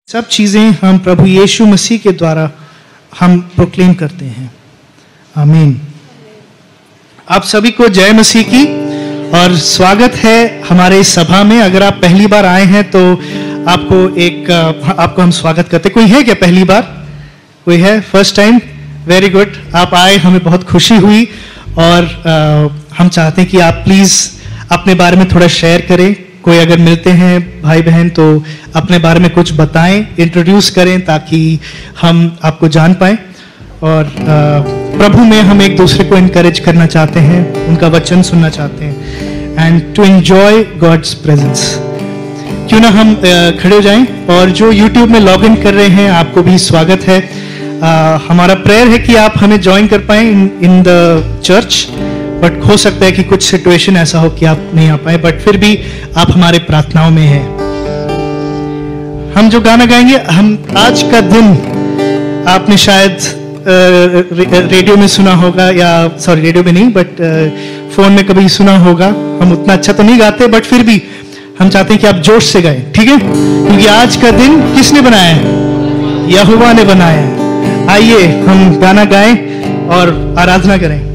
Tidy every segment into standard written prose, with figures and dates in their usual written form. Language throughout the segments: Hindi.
सब चीज़ें हम प्रभु यीशु मसीह के द्वारा हम प्रोक्लेम करते हैं। आमीन। आप सभी को जय मसीह की और स्वागत है हमारे इस सभा में। अगर आप पहली बार आए हैं तो आपको हम स्वागत करते हैं। कोई है क्या पहली बार? कोई है फर्स्ट टाइम? वेरी गुड, आप आए, हमें बहुत खुशी हुई और हम चाहते हैं कि आप प्लीज़ अपने बारे में थोड़ा शेयर करें। कोई अगर मिलते हैं भाई बहन तो अपने बारे में कुछ बताएं, इंट्रोड्यूस करें ताकि हम आपको जान पाएं। और प्रभु में हम एक दूसरे को इनकरेज करना चाहते हैं, उनका वचन सुनना चाहते हैं and to enjoy God's presence. क्यों ना हम खड़े हो जाएं। और जो यूट्यूब में लॉग इन कर रहे हैं आपको भी स्वागत है। हमारा प्रेयर है कि आप हमें ज्वाइन कर पाएं इन द चर्च, बट हो सकता है कि कुछ सिचुएशन ऐसा हो कि आप नहीं आ पाए, बट फिर भी आप हमारे प्रार्थनाओं में हैं। हम जो गाना गाएंगे, हम आज का दिन आपने शायद रेडियो में सुना होगा, या सॉरी रेडियो में नहीं बट फोन में कभी सुना होगा। हम उतना अच्छा तो नहीं गाते बट फिर भी हम चाहते हैं कि आप जोश से गाएं, ठीक है? क्योंकि आज का दिन किसने बनाया है? यहोवा ने बनाया है। आइए हम गाना गाएं और आराधना करें।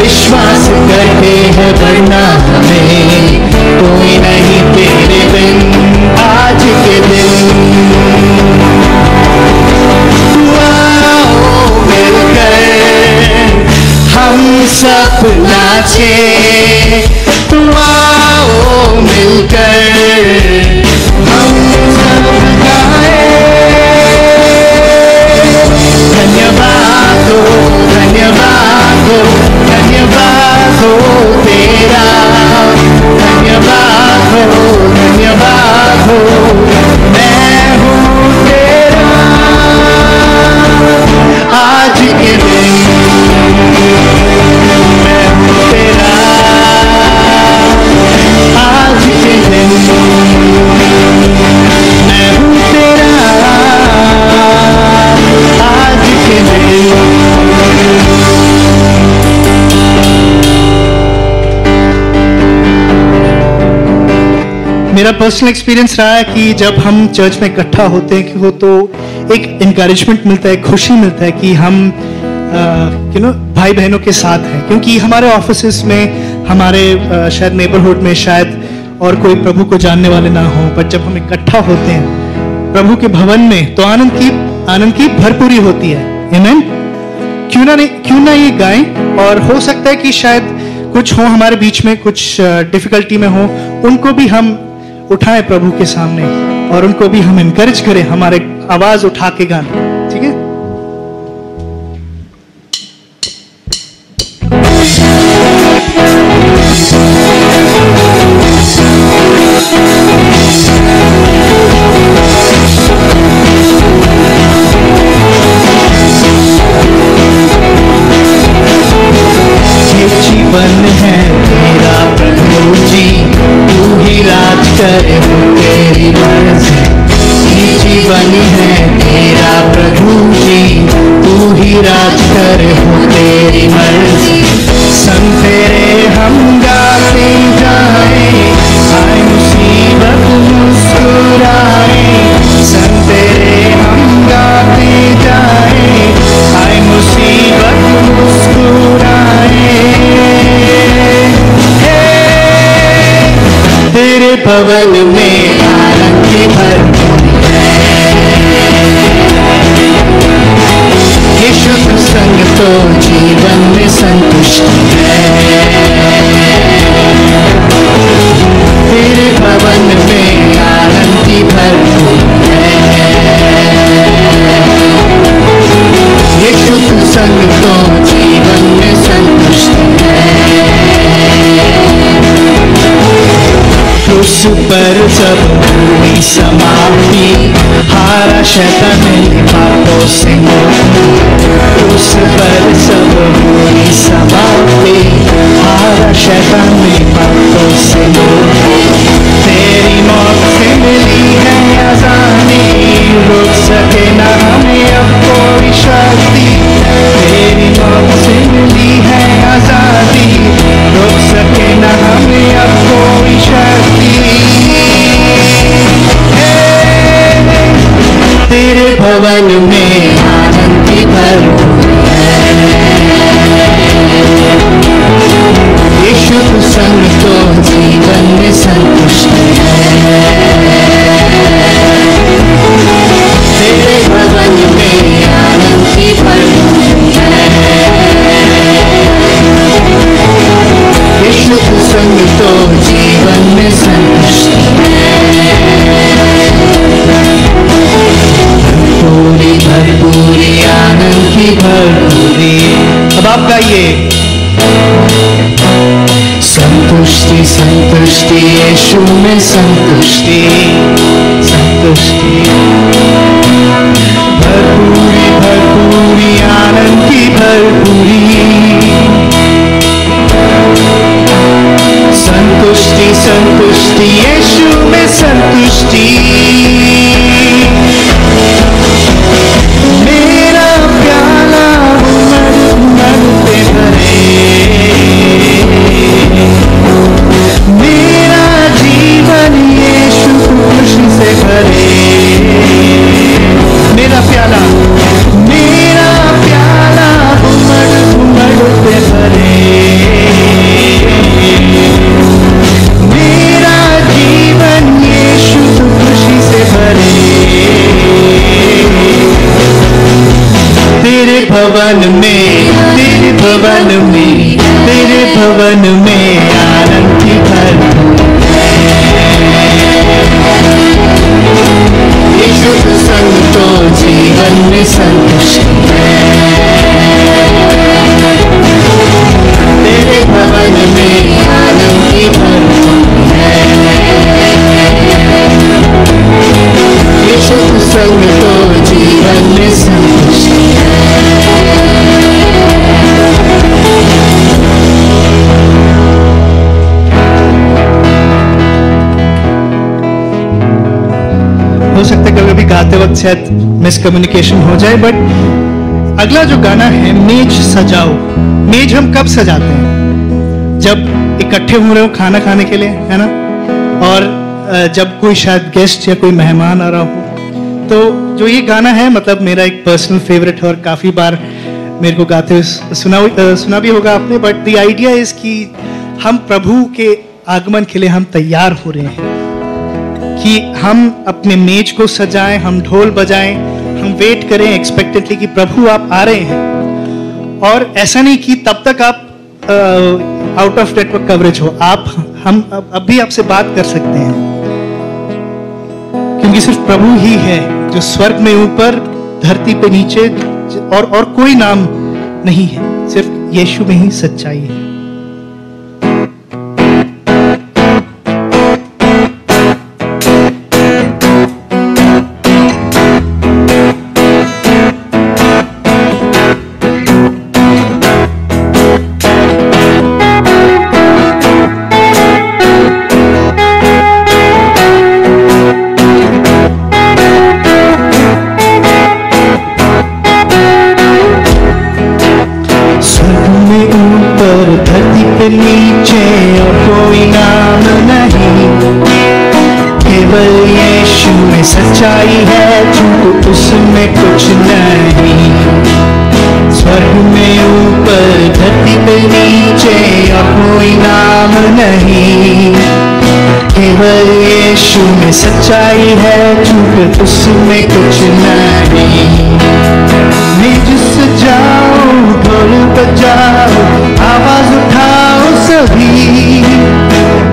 विश्वास करके है बढ़ना के तुम आओ मिलकर हम सब गाए। धन्यवाद हो धन्यवाद हो धन्यवाद हो तेरा, धन्यवाद हो धन्यवाद हो मैं हूँ तेरा। आज के दिन मैं हूँ तेरा, आज के दिन मैं हूँ तेरा, आज के दिन। मेरा पर्सनल एक्सपीरियंस रहा है कि जब हम चर्च में इकट्ठा होते हैं कि वो तो एक इनकरेजमेंट मिलता है, खुशी मिलता है कि हम भाई बहनों के साथ हैं। क्योंकि हमारे ऑफिसेस में, हमारे शायद नेबरहुड में शायद और कोई प्रभु को जानने वाले ना हो, पर जब हम इकट्ठा होते हैं प्रभु के भवन में तो आनंद की भरपूरी होती है। आमीन। क्यों ना ये गाएं। और हो सकता है कि शायद कुछ हो हमारे बीच में, कुछ डिफिकल्टी में हो, उनको भी हम उठाएं प्रभु के सामने और उनको भी हम इनकरेज करें हमारे आवाज उठा के गाना। ठीक है। जीवन है तेरा प्रभु जी, तू ही राज करे हो तेरी मर्जी। ये जीवन है तेरा प्रभु जी, तू ही राज करे हो तेरी मर्जी। संग तेरे हम गाते जाए, आए मुसीबत मुस्कुराए। संग तेरे हम गाते जाए, आए मुसीबत मुस्कुराए। तेरे भवन में आनंद की भरपूरी है, यीशु के संग तो जीवन में संतुष्टि है। तेरे भवन में आनंद की भरपूरी है, यीशु के संग तो जीवन में संतुष्टि है। क्रूस पर जब हुई समाप्ति, हारा शैतान ने पापों से मुक्ति। क्रूस पर जब हुई समाप्ति, हारा शैतान ने पापों से मुक्ति। तेरी मौत से मिली है आजादी, रोक सके ना हमें अब कोई शक्ति। तेरी मौत से मिली है आजादी, रोक सके ना हमें अब कोई शक्ति। तेरे भवन में आनंद की भरपूरी है, यीशु के संग तो जीवन में संतुष्टि है। तेरे भवन में आनंद की भरपूरी है, यीशु के संग तो जीवन में संतुष्टि है। भरपूरी भरपूरी आनंद की भरपूरी। अब आप गाइए। संतुष्टि संतुष्टि यीशु में संतुष्टि, संतुष्टि। भरपूरी भरपूरी आनंद की भरपूरी। संतुष्टि संतुष्टि यीशु में संतुष्टि। मेरा प्याला उमड़ पे भरे, मेरा जीवन यीशु खुशी से भरे। मेरा प्याला उमड़ पे भरे। मेरा जीवन यीशु खुशी से भरे। तेरे भवन में, तेरे भवन में, तेरे भवन संतुष्टि है, तेरे भवन में आनंद की भरपूरी है, यीशु संग तो जीवन में संतुष्टि है। हो सकता है कभी कभी गाते वक्त शायद मिसकम्युनिकेशन हो जाए, बट अगला जो गाना है मेज सजाओ, मेज हम कब सजाते हैं? जब इकट्ठे हो रहे हो खाना खाने के लिए, है ना? और जब कोई शायद गेस्ट या कोई मेहमान आ रहा हो, तो जो ये गाना है मतलब मेरा एक पर्सनल फेवरेट है और काफ़ी बार मेरे को गाते हुए सुना भी होगा आपने। बट द आइडिया इज कि हम प्रभु के आगमन के लिए हम तैयार हो रहे हैं, कि हम अपने मेज को सजाएं, हम ढोल बजाएं, हम वेट करें एक्सपेक्टेंटली कि प्रभु आप आ रहे हैं। और ऐसा नहीं कि तब तक आप आउट ऑफ नेटवर्क कवरेज हो, हम अब भी आपसे बात कर सकते हैं, क्योंकि सिर्फ प्रभु ही है जो स्वर्ग में ऊपर, धरती पे नीचे, और कोई नाम नहीं है, सिर्फ यीशु में ही सच्चाई है। सच्चाई है झूठ उसमें कुछ नहीं, स्वर्ग में ऊपर धरती पे नीचे और कोई नाम नहीं, केवल यीशु में सच्चाई है झूठ उसमें कुछ नहीं। मेज सजाओ, ढोल बजाओ, आवाज उठाओ सभी,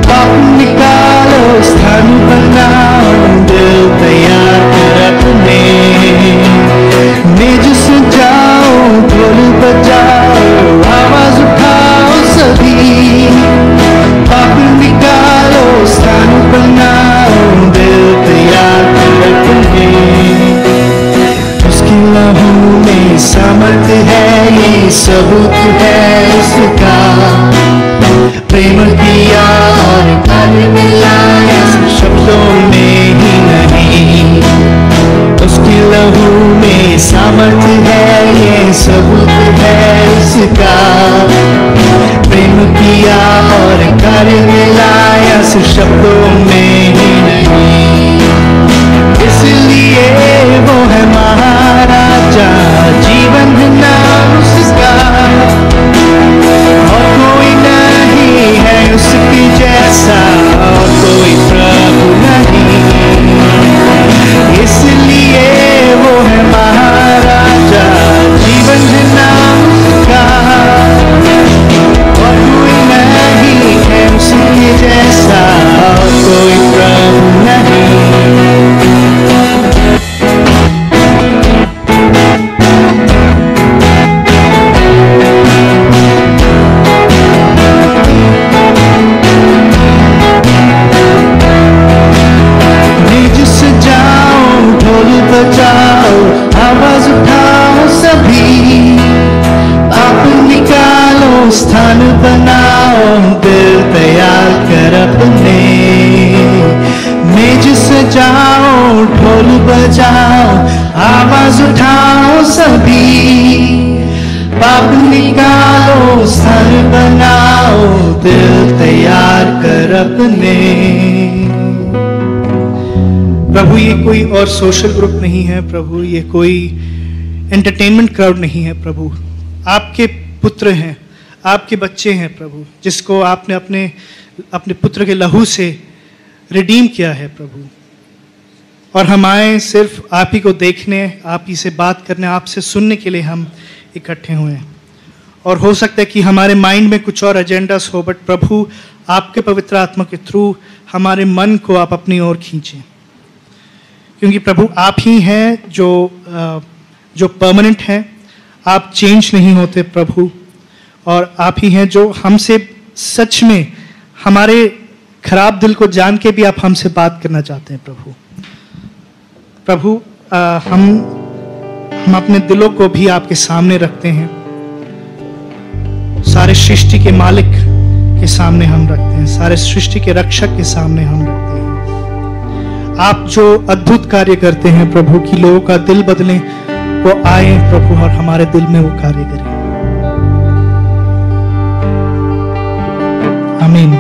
पाप निकालो, स्थान बनाओ, दिल तैयार कर अपने। मेज सजाओ, ढोल बजाओ, आवाज उठाओ सभी, पाप निकालो, स्थान बनाओ, दिल तैयार कर अपने। उसके लहू में सामर्थ है, ये सबूत है उसका, प्रेम किया और कार्य मिलाया शब्दों में ही नहीं। उसके लहू में सामर्थ है, ये सबूत है उसका, प्रेम किया और कार्य मिलाया शब्दों में ही नहीं। इसलिए वो है महाराजा, जीवन नाम उसका, और कोई नहीं है उसके जैसा, और कोई प्रभु नहीं। इसलिए वो है महाराजा, जीवन नाम उसका, और कोई नहीं है उसके जैसा, और कोई प्रभु नहीं। बजाओ, आवाज उठाओ सभी, पाप निकालो, स्थान बनाओ, दिल तैयार कर अपने। मेज सजाओ, ढोल बजाओ, आवाज उठाओ सभी, पाप निकालो, स्थान बनाओ, दिल तैयार कर अपने। प्रभु ये कोई और सोशल ग्रुप नहीं है प्रभु, ये कोई एंटरटेनमेंट क्राउड नहीं है प्रभु, आपके पुत्र हैं, आपके बच्चे हैं प्रभु, जिसको आपने अपने पुत्र के लहू से रिडीम किया है प्रभु। और हम आए सिर्फ आप ही को देखने, आप ही से बात करने, आपसे सुनने के लिए हम इकट्ठे हुए हैं। और हो सकता है कि हमारे माइंड में कुछ और एजेंडास हो, बट प्रभु आपके पवित्र आत्मा के थ्रू हमारे मन को आप अपनी ओर खींचें, क्योंकि प्रभु आप ही हैं जो जो परमानेंट हैं, आप चेंज नहीं होते प्रभु, और आप ही हैं जो हमसे सच में हमारे खराब दिल को जान के भी आप हमसे बात करना चाहते हैं प्रभु। प्रभु हम अपने दिलों को भी आपके सामने रखते हैं, सारे सृष्टि के मालिक के सामने हम रखते हैं, सारे सृष्टि के रक्षक के सामने हम रखते हैं। आप जो अद्भुत कार्य करते हैं प्रभु, कि लोगों का दिल बदले, वो आए प्रभु और हमारे दिल में वो कार्य करें। आमीन।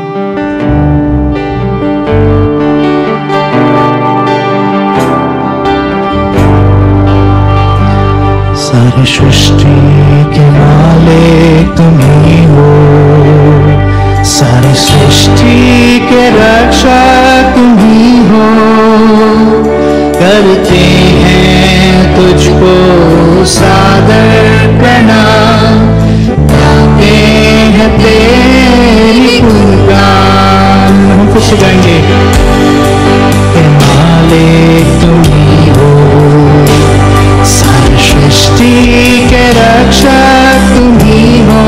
सारी सृष्टि के मालिक तुम ही हो, सारी सृष्टि के रक्षक तुम ही हो। करते हैं तुझको सादर प्रणाम, गाते हैं तेरी गुणगान। हम कुछ गाएंगे। के मालिक तुम ही हो, सारी सृष्टि के रक्षक तुम ही हो।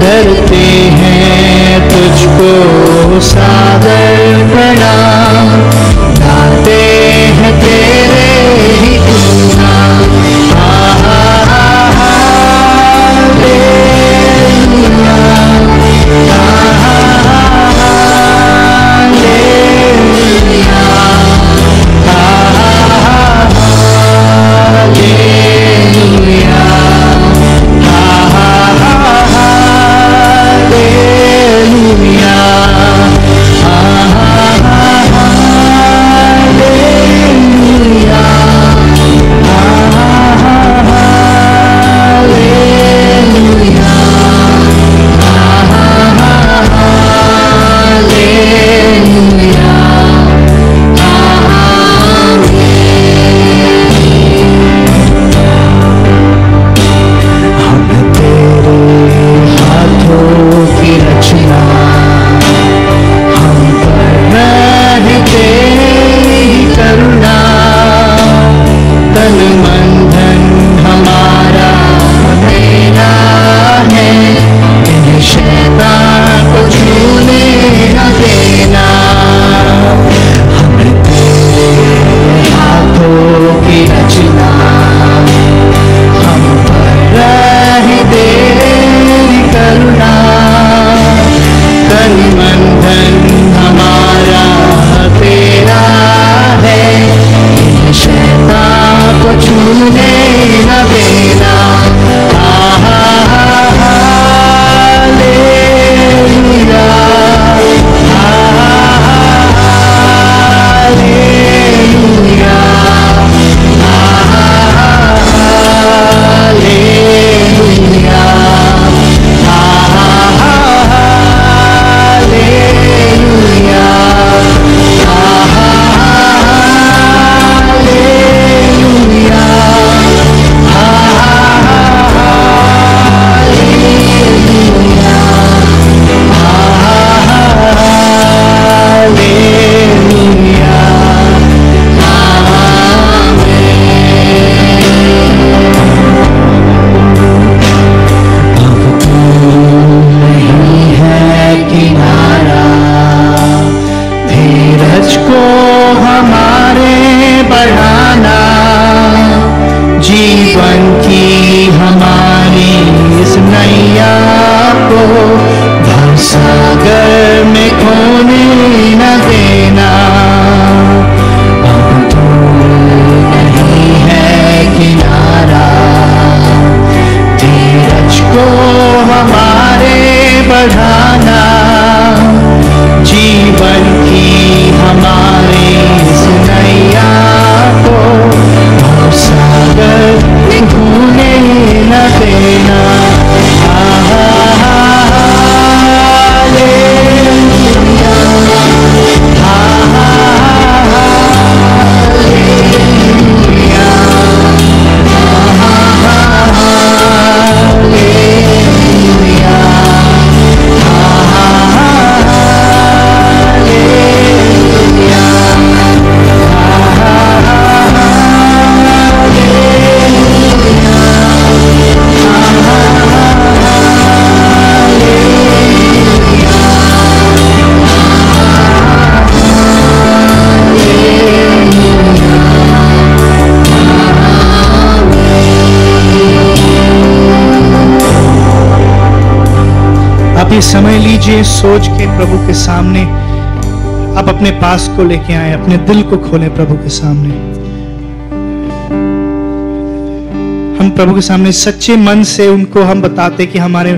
करते हैं तुझको सादर प्रणाम, गाते हैं तेरे ही गुणगान। ये समय लीजिए सोच के प्रभु के सामने आप अपने पास को लेके आए, अपने दिल को खोलें प्रभु के सामने। हम प्रभु के सामने सच्चे मन से उनको हम बताते कि हमारे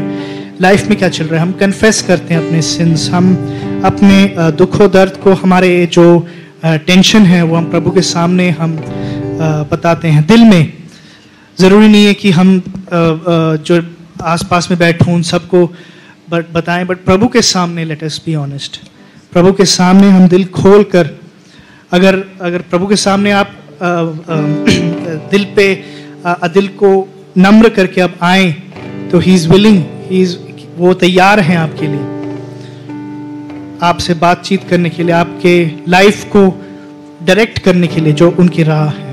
लाइफ में क्या चल रहा है। हम कन्फेस करते हैं अपने सिंस, हम अपने दुखों दर्द को, हमारे जो टेंशन है वो हम प्रभु के सामने हम बताते हैं दिल में। ज़रूरी नहीं है कि हम जो आसपास में बैठे उन सबको बताएं, बट प्रभु के सामने लेट अस बी ऑनेस्ट। प्रभु के सामने हम दिल खोल कर, अगर प्रभु के सामने आप दिल को नम्र करके अब आए तो ही इज़ विलिंग, वो तैयार हैं आपके लिए, आपसे बातचीत करने के लिए, आपके लाइफ को डायरेक्ट करने के लिए जो उनकी राह है।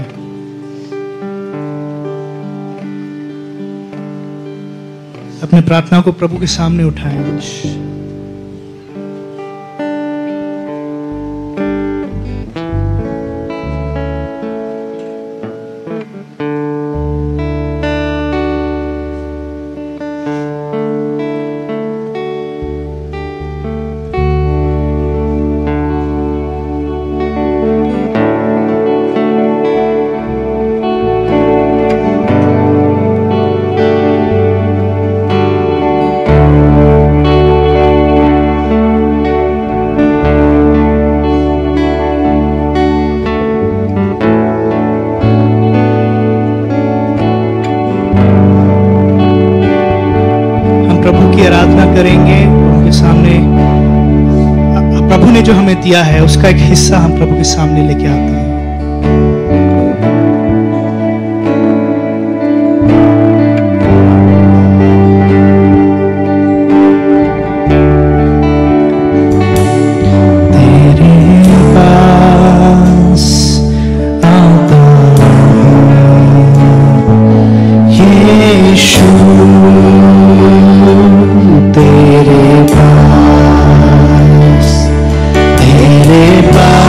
अपने प्रार्थना को प्रभु के सामने उठाएं। करेंगे उनके सामने, प्रभु ने जो हमें दिया है उसका एक हिस्सा हम प्रभु के सामने लेके आते हैं। तेरे पास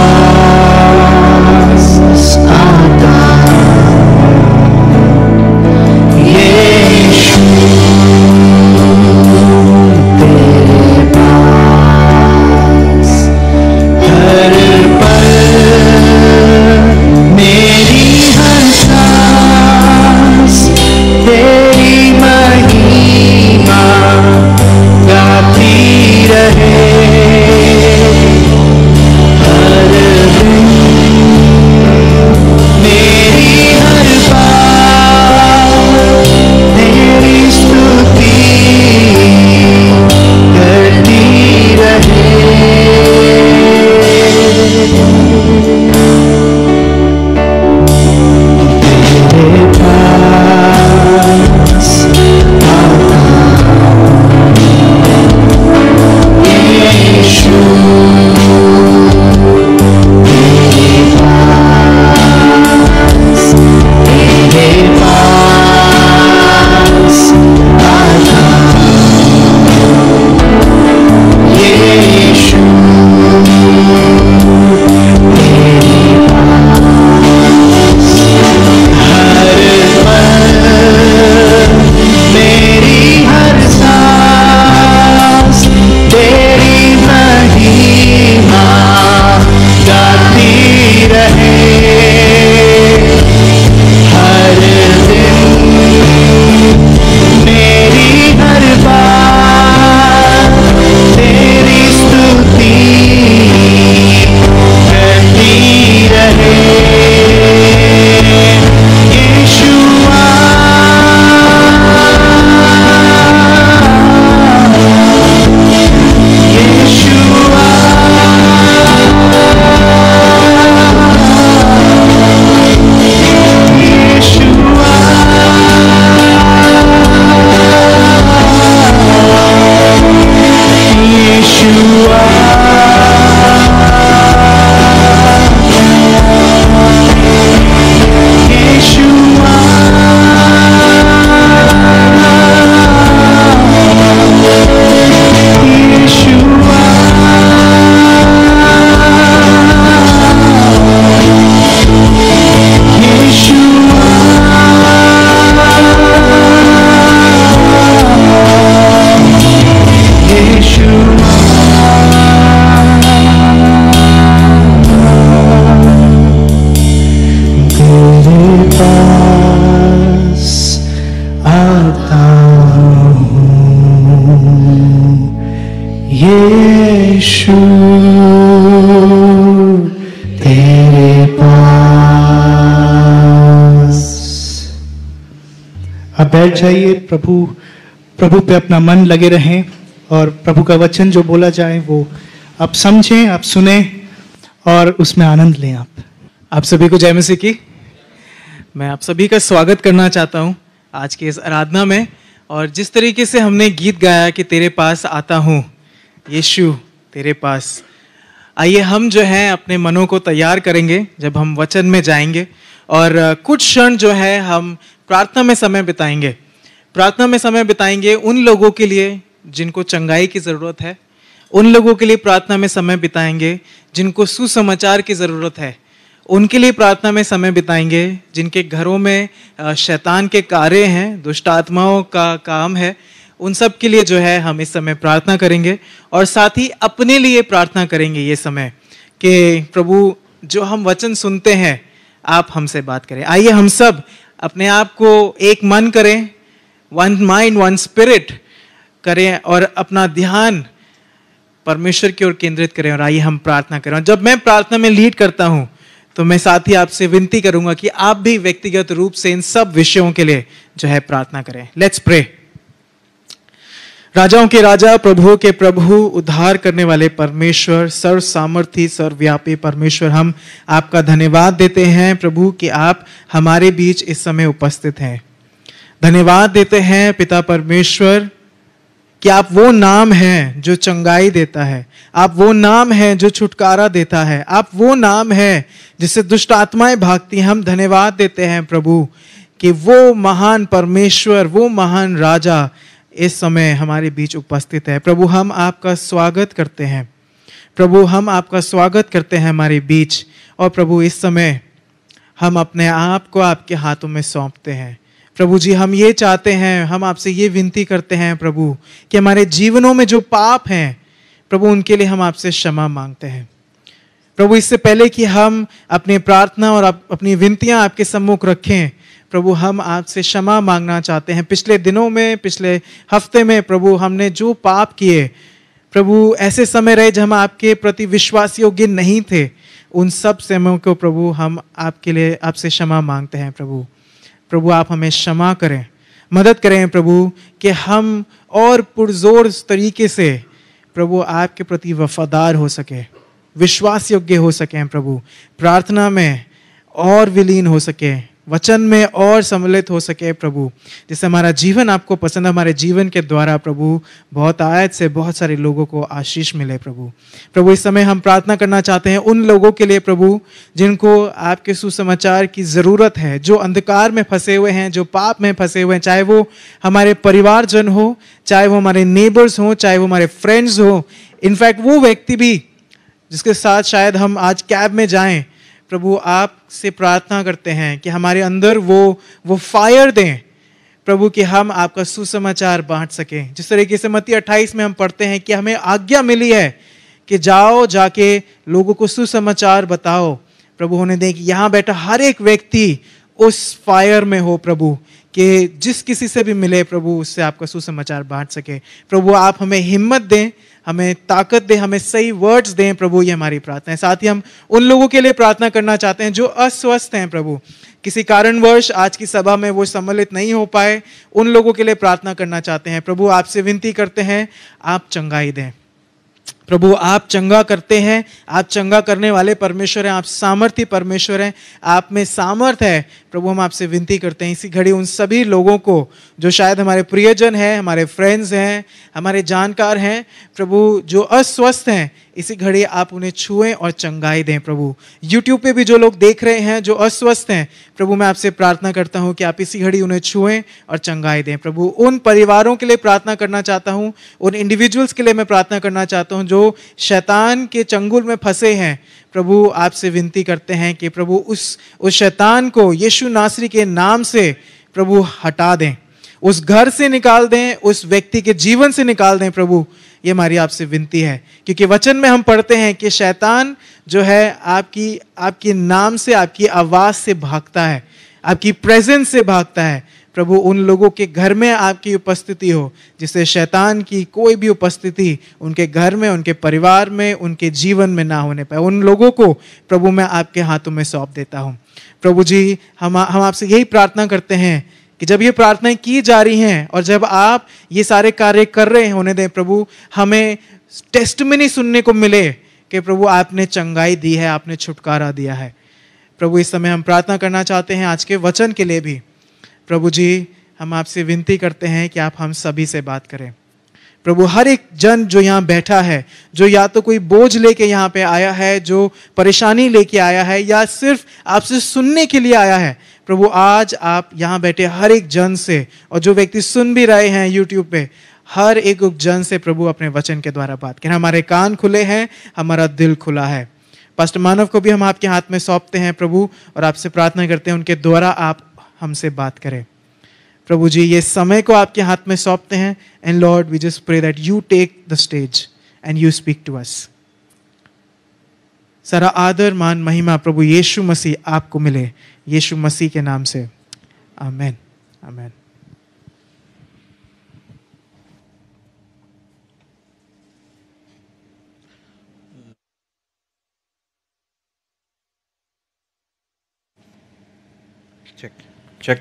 तेरे पास। आप बैठ जाइए, प्रभु पे अपना मन लगे रहें और प्रभु का वचन जो बोला जाए वो आप समझें, आप सुने और उसमें आनंद लें। आप सभी को जय मसीह की। मैं आप सभी का स्वागत करना चाहता हूं आज के इस आराधना में। और जिस तरीके से हमने गीत गाया कि तेरे पास आता हूं यीशु तेरे पास, आइए हम जो है अपने मनों को तैयार करेंगे जब हम वचन में जाएंगे और कुछ क्षण जो है हम प्रार्थना में समय बिताएंगे। प्रार्थना में समय बिताएंगे उन लोगों के लिए जिनको चंगाई की ज़रूरत है, उन लोगों के लिए प्रार्थना में समय बिताएंगे जिनको सुसमाचार की ज़रूरत है, उनके लिए प्रार्थना में समय बिताएंगे जिनके घरों में शैतान के कार्य हैं, दुष्ट आत्माओं का काम है, उन सब के लिए जो है हम इस समय प्रार्थना करेंगे। और साथ ही अपने लिए प्रार्थना करेंगे ये समय कि प्रभु जो हम वचन सुनते हैं आप हमसे बात करें। आइए हम सब अपने आप को एक मन करें, वन माइंड वन स्पिरिट करें और अपना ध्यान परमेश्वर की ओर केंद्रित करें और आइए हम प्रार्थना करें। और जब मैं प्रार्थना में लीड करता हूं तो मैं साथ ही आपसे विनती करूंगा कि आप भी व्यक्तिगत रूप से इन सब विषयों के लिए जो है प्रार्थना करें। Let's pray. राजाओं के राजा, प्रभुओं के प्रभु, उद्धार करने वाले परमेश्वर, सर्व सामर्थी सर्वव्यापी परमेश्वर, हम आपका धन्यवाद देते हैं प्रभु कि आप हमारे बीच इस समय उपस्थित हैं। धन्यवाद देते हैं पिता परमेश्वर कि आप वो नाम हैं जो चंगाई देता है, आप वो नाम हैं जो छुटकारा देता है, आप वो नाम है जिससे दुष्ट आत्माएं भागती हैं। हम धन्यवाद देते हैं प्रभु कि वो महान परमेश्वर, वो महान राजा इस समय हमारे बीच उपस्थित है। प्रभु हम आपका स्वागत करते हैं, प्रभु हम आपका स्वागत करते हैं हमारे बीच। और प्रभु इस समय हम अपने आप को आपके हाथों में सौंपते हैं। प्रभु जी हम ये चाहते हैं, हम आपसे ये विनती करते हैं प्रभु कि हमारे जीवनों में जो पाप हैं प्रभु उनके लिए हम आपसे क्षमा मांगते हैं। प्रभु इससे पहले कि हम अपनी प्रार्थना और अपनी विनतियां आपके सम्मुख रखें प्रभु, हम आपसे क्षमा मांगना चाहते हैं। पिछले दिनों में, पिछले हफ्ते में प्रभु हमने जो पाप किए प्रभु, ऐसे समय रहे जब हम आपके प्रति विश्वास योग्य नहीं थे, उन सब समयों को प्रभु हम आपके लिए आपसे क्षमा मांगते हैं। प्रभु आप हमें क्षमा करें, मदद करें प्रभु कि हम और पुरजोर तरीके से प्रभु आपके प्रति वफादार हो सके, विश्वास योग्य हो सके प्रभु, प्रार्थना में और विलीन हो सके, वचन में और सम्मिलित हो सके प्रभु, जिससे हमारा जीवन आपको पसंद है। हमारे जीवन के द्वारा प्रभु बहुत आयत से बहुत सारे लोगों को आशीष मिले प्रभु इस समय हम प्रार्थना करना चाहते हैं उन लोगों के लिए प्रभु जिनको आपके सुसमाचार की ज़रूरत है, जो अंधकार में फंसे हुए हैं, जो पाप में फंसे हुए हैं, चाहे वो हमारे परिवारजन हो, चाहे वो हमारे नेबर्स हो, चाहे वो हमारे फ्रेंड्स हो, इनफैक्ट वो व्यक्ति भी जिसके साथ शायद हम आज कैब में जाएं प्रभु, आपसे प्रार्थना करते हैं कि हमारे अंदर वो फायर दें प्रभु कि हम आपका सुसमाचार बांट सकें। जिस तरीके से मत्ती 28 में हम पढ़ते हैं कि हमें आज्ञा मिली है कि जाओ, जाके लोगों को सुसमाचार बताओ प्रभु, होने दें कि यहाँ बैठा हर एक व्यक्ति उस फायर में हो प्रभु, कि जिस किसी से भी मिले प्रभु उससे आपका सुसमाचार बांट सके। प्रभु आप हमें हिम्मत दें, हमें ताकत दें, हमें सही वर्ड्स दें प्रभु, ये हमारी प्रार्थना है। साथ ही हम उन लोगों के लिए प्रार्थना करना चाहते हैं जो अस्वस्थ हैं प्रभु, किसी कारणवश आज की सभा में वो सम्मिलित नहीं हो पाए, उन लोगों के लिए प्रार्थना करना चाहते हैं प्रभु। आपसे विनती करते हैं आप चंगाई दें प्रभु, आप चंगा करते हैं, आप चंगा करने वाले परमेश्वर हैं, आप सामर्थी परमेश्वर हैं, आप में सामर्थ है प्रभु। हम आपसे विनती करते हैं इसी घड़ी उन सभी लोगों को जो शायद हमारे प्रियजन हैं, हमारे फ्रेंड्स हैं, हमारे जानकार हैं प्रभु, जो अस्वस्थ हैं, इसी घड़ी आप उन्हें छुएं और चंगाई दें प्रभु। यूट्यूब पे भी जो लोग देख रहे हैं जो अस्वस्थ हैं प्रभु, मैं आपसे प्रार्थना करता हूं कि आप इसी घड़ी उन्हें छुएं और चंगाई दें प्रभु। उन परिवारों के लिए प्रार्थना करना चाहता हूं, उन इंडिविजुअल्स के लिए मैं प्रार्थना करना चाहता हूं जो शैतान के चंगुल में फंसे हैं प्रभु। आपसे विनती करते हैं कि प्रभु उस शैतान को यीशु नासरी के नाम से प्रभु हटा दें, उस घर से निकाल दें, उस व्यक्ति के जीवन से निकाल दें प्रभु। ये हमारी आपसे विनती है, क्योंकि वचन में हम पढ़ते हैं कि शैतान जो है आपकी नाम से, आपकी आवाज से भागता है, आपकी प्रेजेंस से भागता है प्रभु उन लोगों के घर में आपकी उपस्थिति हो जिससे शैतान की कोई भी उपस्थिति उनके घर में, उनके परिवार में, उनके जीवन में ना होने पाए। उन लोगों को प्रभु मैं आपके हाथों में सौंप देता हूँ। प्रभु जी, हम आपसे यही प्रार्थना करते हैं कि जब ये प्रार्थनाएं की जा रही हैं और जब आप ये सारे कार्य कर रहे होने दें प्रभु, हमें टेस्टिमनी सुनने को मिले कि प्रभु आपने चंगाई दी है, आपने छुटकारा दिया है। प्रभु इस समय हम प्रार्थना करना चाहते हैं आज के वचन के लिए भी। प्रभु जी, हम आपसे विनती करते हैं कि आप हम सभी से बात करें। प्रभु हर एक जन जो यहाँ बैठा है, जो या तो कोई बोझ लेके यहाँ पे आया है, जो परेशानी लेके आया है, या सिर्फ आपसे सुनने के लिए आया है, प्रभु आज आप यहाँ बैठे हर एक जन से, और जो व्यक्ति सुन भी रहे हैं यूट्यूब पे, हर एक जन से प्रभु अपने वचन के द्वारा बात करें। हमारे कान खुले हैं, हमारा दिल खुला है। पास्टर मानव को भी हम आपके हाथ में सौंपते हैं प्रभु, और आपसे प्रार्थना करते हैं उनके द्वारा आप हमसे बात करें। प्रभु जी, ये समय को आपके हाथ में सौंपते हैं। And Lord, we just pray that you take the stage and you speak to us. सारा आदर, मान, महिमा प्रभु यीशु मसीह आपको मिले, यीशु मसीह के नाम से, आमीन, आमीन। Check check.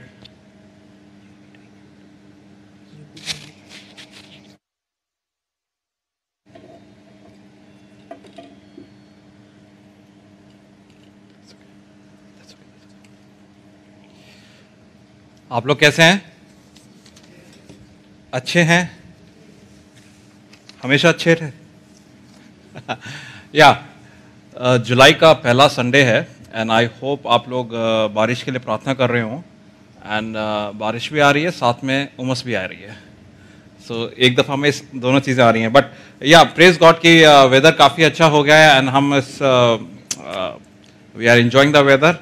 आप लोग कैसे हैं? अच्छे हैं? हमेशा अच्छे रहे। जुलाई का पहला संडे है एंड आई होप आप लोग बारिश के लिए प्रार्थना कर रहे हो। एंड बारिश भी आ रही है, साथ में उमस भी आ रही है। सो एक दफ़ा में इस दोनों चीज़ें आ रही हैं। बट प्रेज गॉड की वेदर काफ़ी अच्छा हो गया है एंड हम इस we are enjoying the weather.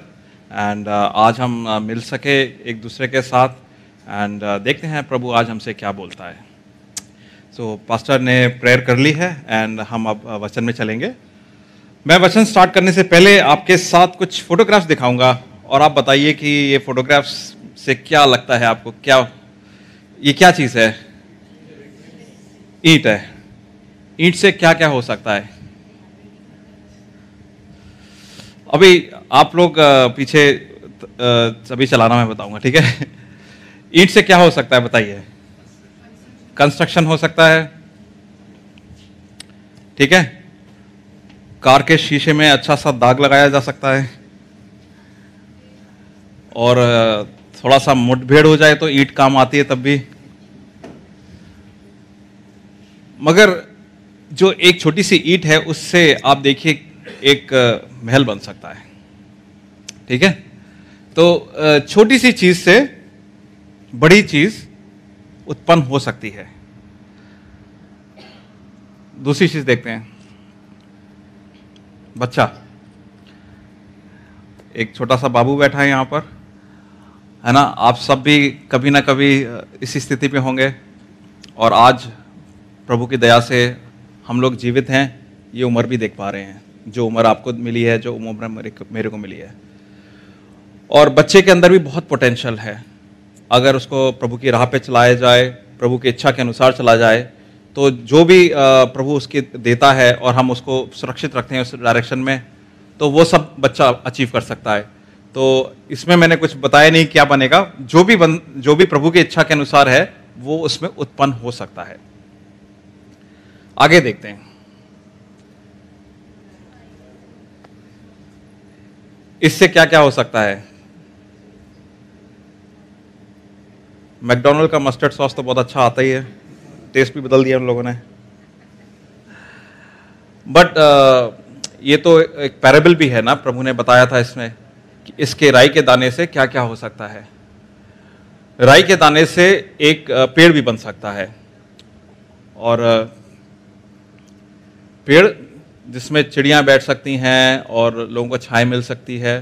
And आज हम मिल सके एक दूसरे के साथ एंड देखते हैं प्रभु आज हमसे क्या बोलता है। सो पास्टर ने प्रेयर कर ली है एंड हम अब वचन में चलेंगे। मैं वचन स्टार्ट करने से पहले आपके साथ कुछ फोटोग्राफ्स दिखाऊंगा और आप बताइए कि ये फोटोग्राफ्स से क्या लगता है आपको। ये क्या चीज़ है? ईंट है। ईंट से क्या क्या हो सकता है? अभी आप लोग पीछे सभी चलाना मैं बताऊंगा, ठीक है? ईंट से क्या हो सकता है बताइए? कंस्ट्रक्शन हो सकता है, ठीक है? कार के शीशे में अच्छा सा दाग लगाया जा सकता है, और थोड़ा सा मुठभेड़ हो जाए तो ईंट काम आती है तब भी। मगर जो एक छोटी सी ईंट है उससे आप देखिए एक महल बन सकता है, ठीक है? तो छोटी सी चीज से बड़ी चीज उत्पन्न हो सकती है। दूसरी चीज देखते हैं। बच्चा, एक छोटा सा बाबू बैठा है यहाँ पर, है ना? आप सब भी कभी ना कभी इस स्थिति पे होंगे, और आज प्रभु की दया से हम लोग जीवित हैं, ये उम्र भी देख पा रहे हैं, जो उम्र आपको मिली है, जो उम्र मेरे को मिली है। और बच्चे के अंदर भी बहुत पोटेंशियल है। अगर उसको प्रभु की राह पे चलाया जाए, प्रभु की इच्छा के अनुसार चला जाए, तो जो भी प्रभु उसकी देता है और हम उसको सुरक्षित रखते हैं उस डायरेक्शन में, तो वो सब बच्चा अचीव कर सकता है। तो इसमें मैंने कुछ बताया नहीं क्या बनेगा, जो भी प्रभु की इच्छा के अनुसार है वो उसमें उत्पन्न हो सकता है। आगे देखते हैं। इससे क्या क्या हो सकता है? मैकडोनल्ड का मस्टर्ड सॉस तो बहुत अच्छा आता ही है, टेस्ट भी बदल दिया उन लोगों ने। बट ये तो एक पैराबल भी है ना, प्रभु ने बताया था इसमें कि इसके राई के दाने से क्या क्या हो सकता है। राई के दाने से एक पेड़ भी बन सकता है, और पेड़ जिसमें चिड़ियां बैठ सकती हैं और लोगों को छाया मिल सकती है।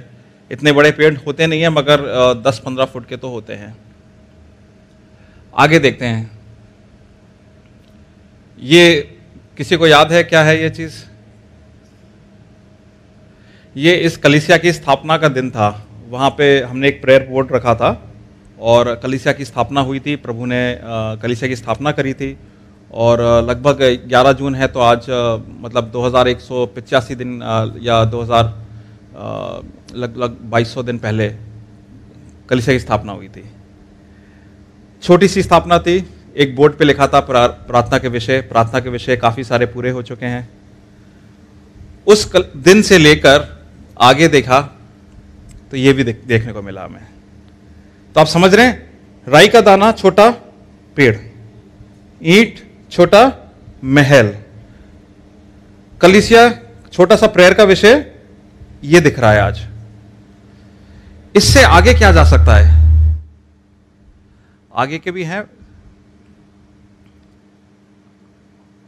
इतने बड़े पेड़ होते नहीं हैं, मगर 10-15 फुट के तो होते हैं। आगे देखते हैं। ये किसी को याद है क्या है ये चीज? ये इस कलीसिया की स्थापना का दिन था। वहां पे हमने एक प्रेयर बोर्ड रखा था और कलीसिया की स्थापना हुई थी। प्रभु ने कलीसिया की स्थापना करी थी और लगभग 11 जून है, तो आज मतलब 2185 दिन या 2000 लगभग 2200 दिन पहले कलीसिया की स्थापना हुई थी। छोटी सी स्थापना थी, एक बोर्ड पे लिखा था प्रार्थना के विषय काफ़ी सारे पूरे हो चुके हैं। उस दिन से लेकर आगे देखा तो ये भी देखने को मिला हमें। तो आप समझ रहे हैं, राई का दाना छोटा पेड़, ईंट छोटा महल, कलीसिया छोटा सा प्रेयर का विषय, ये दिख रहा है आज। इससे आगे क्या जा सकता है? आगे के भी हैं,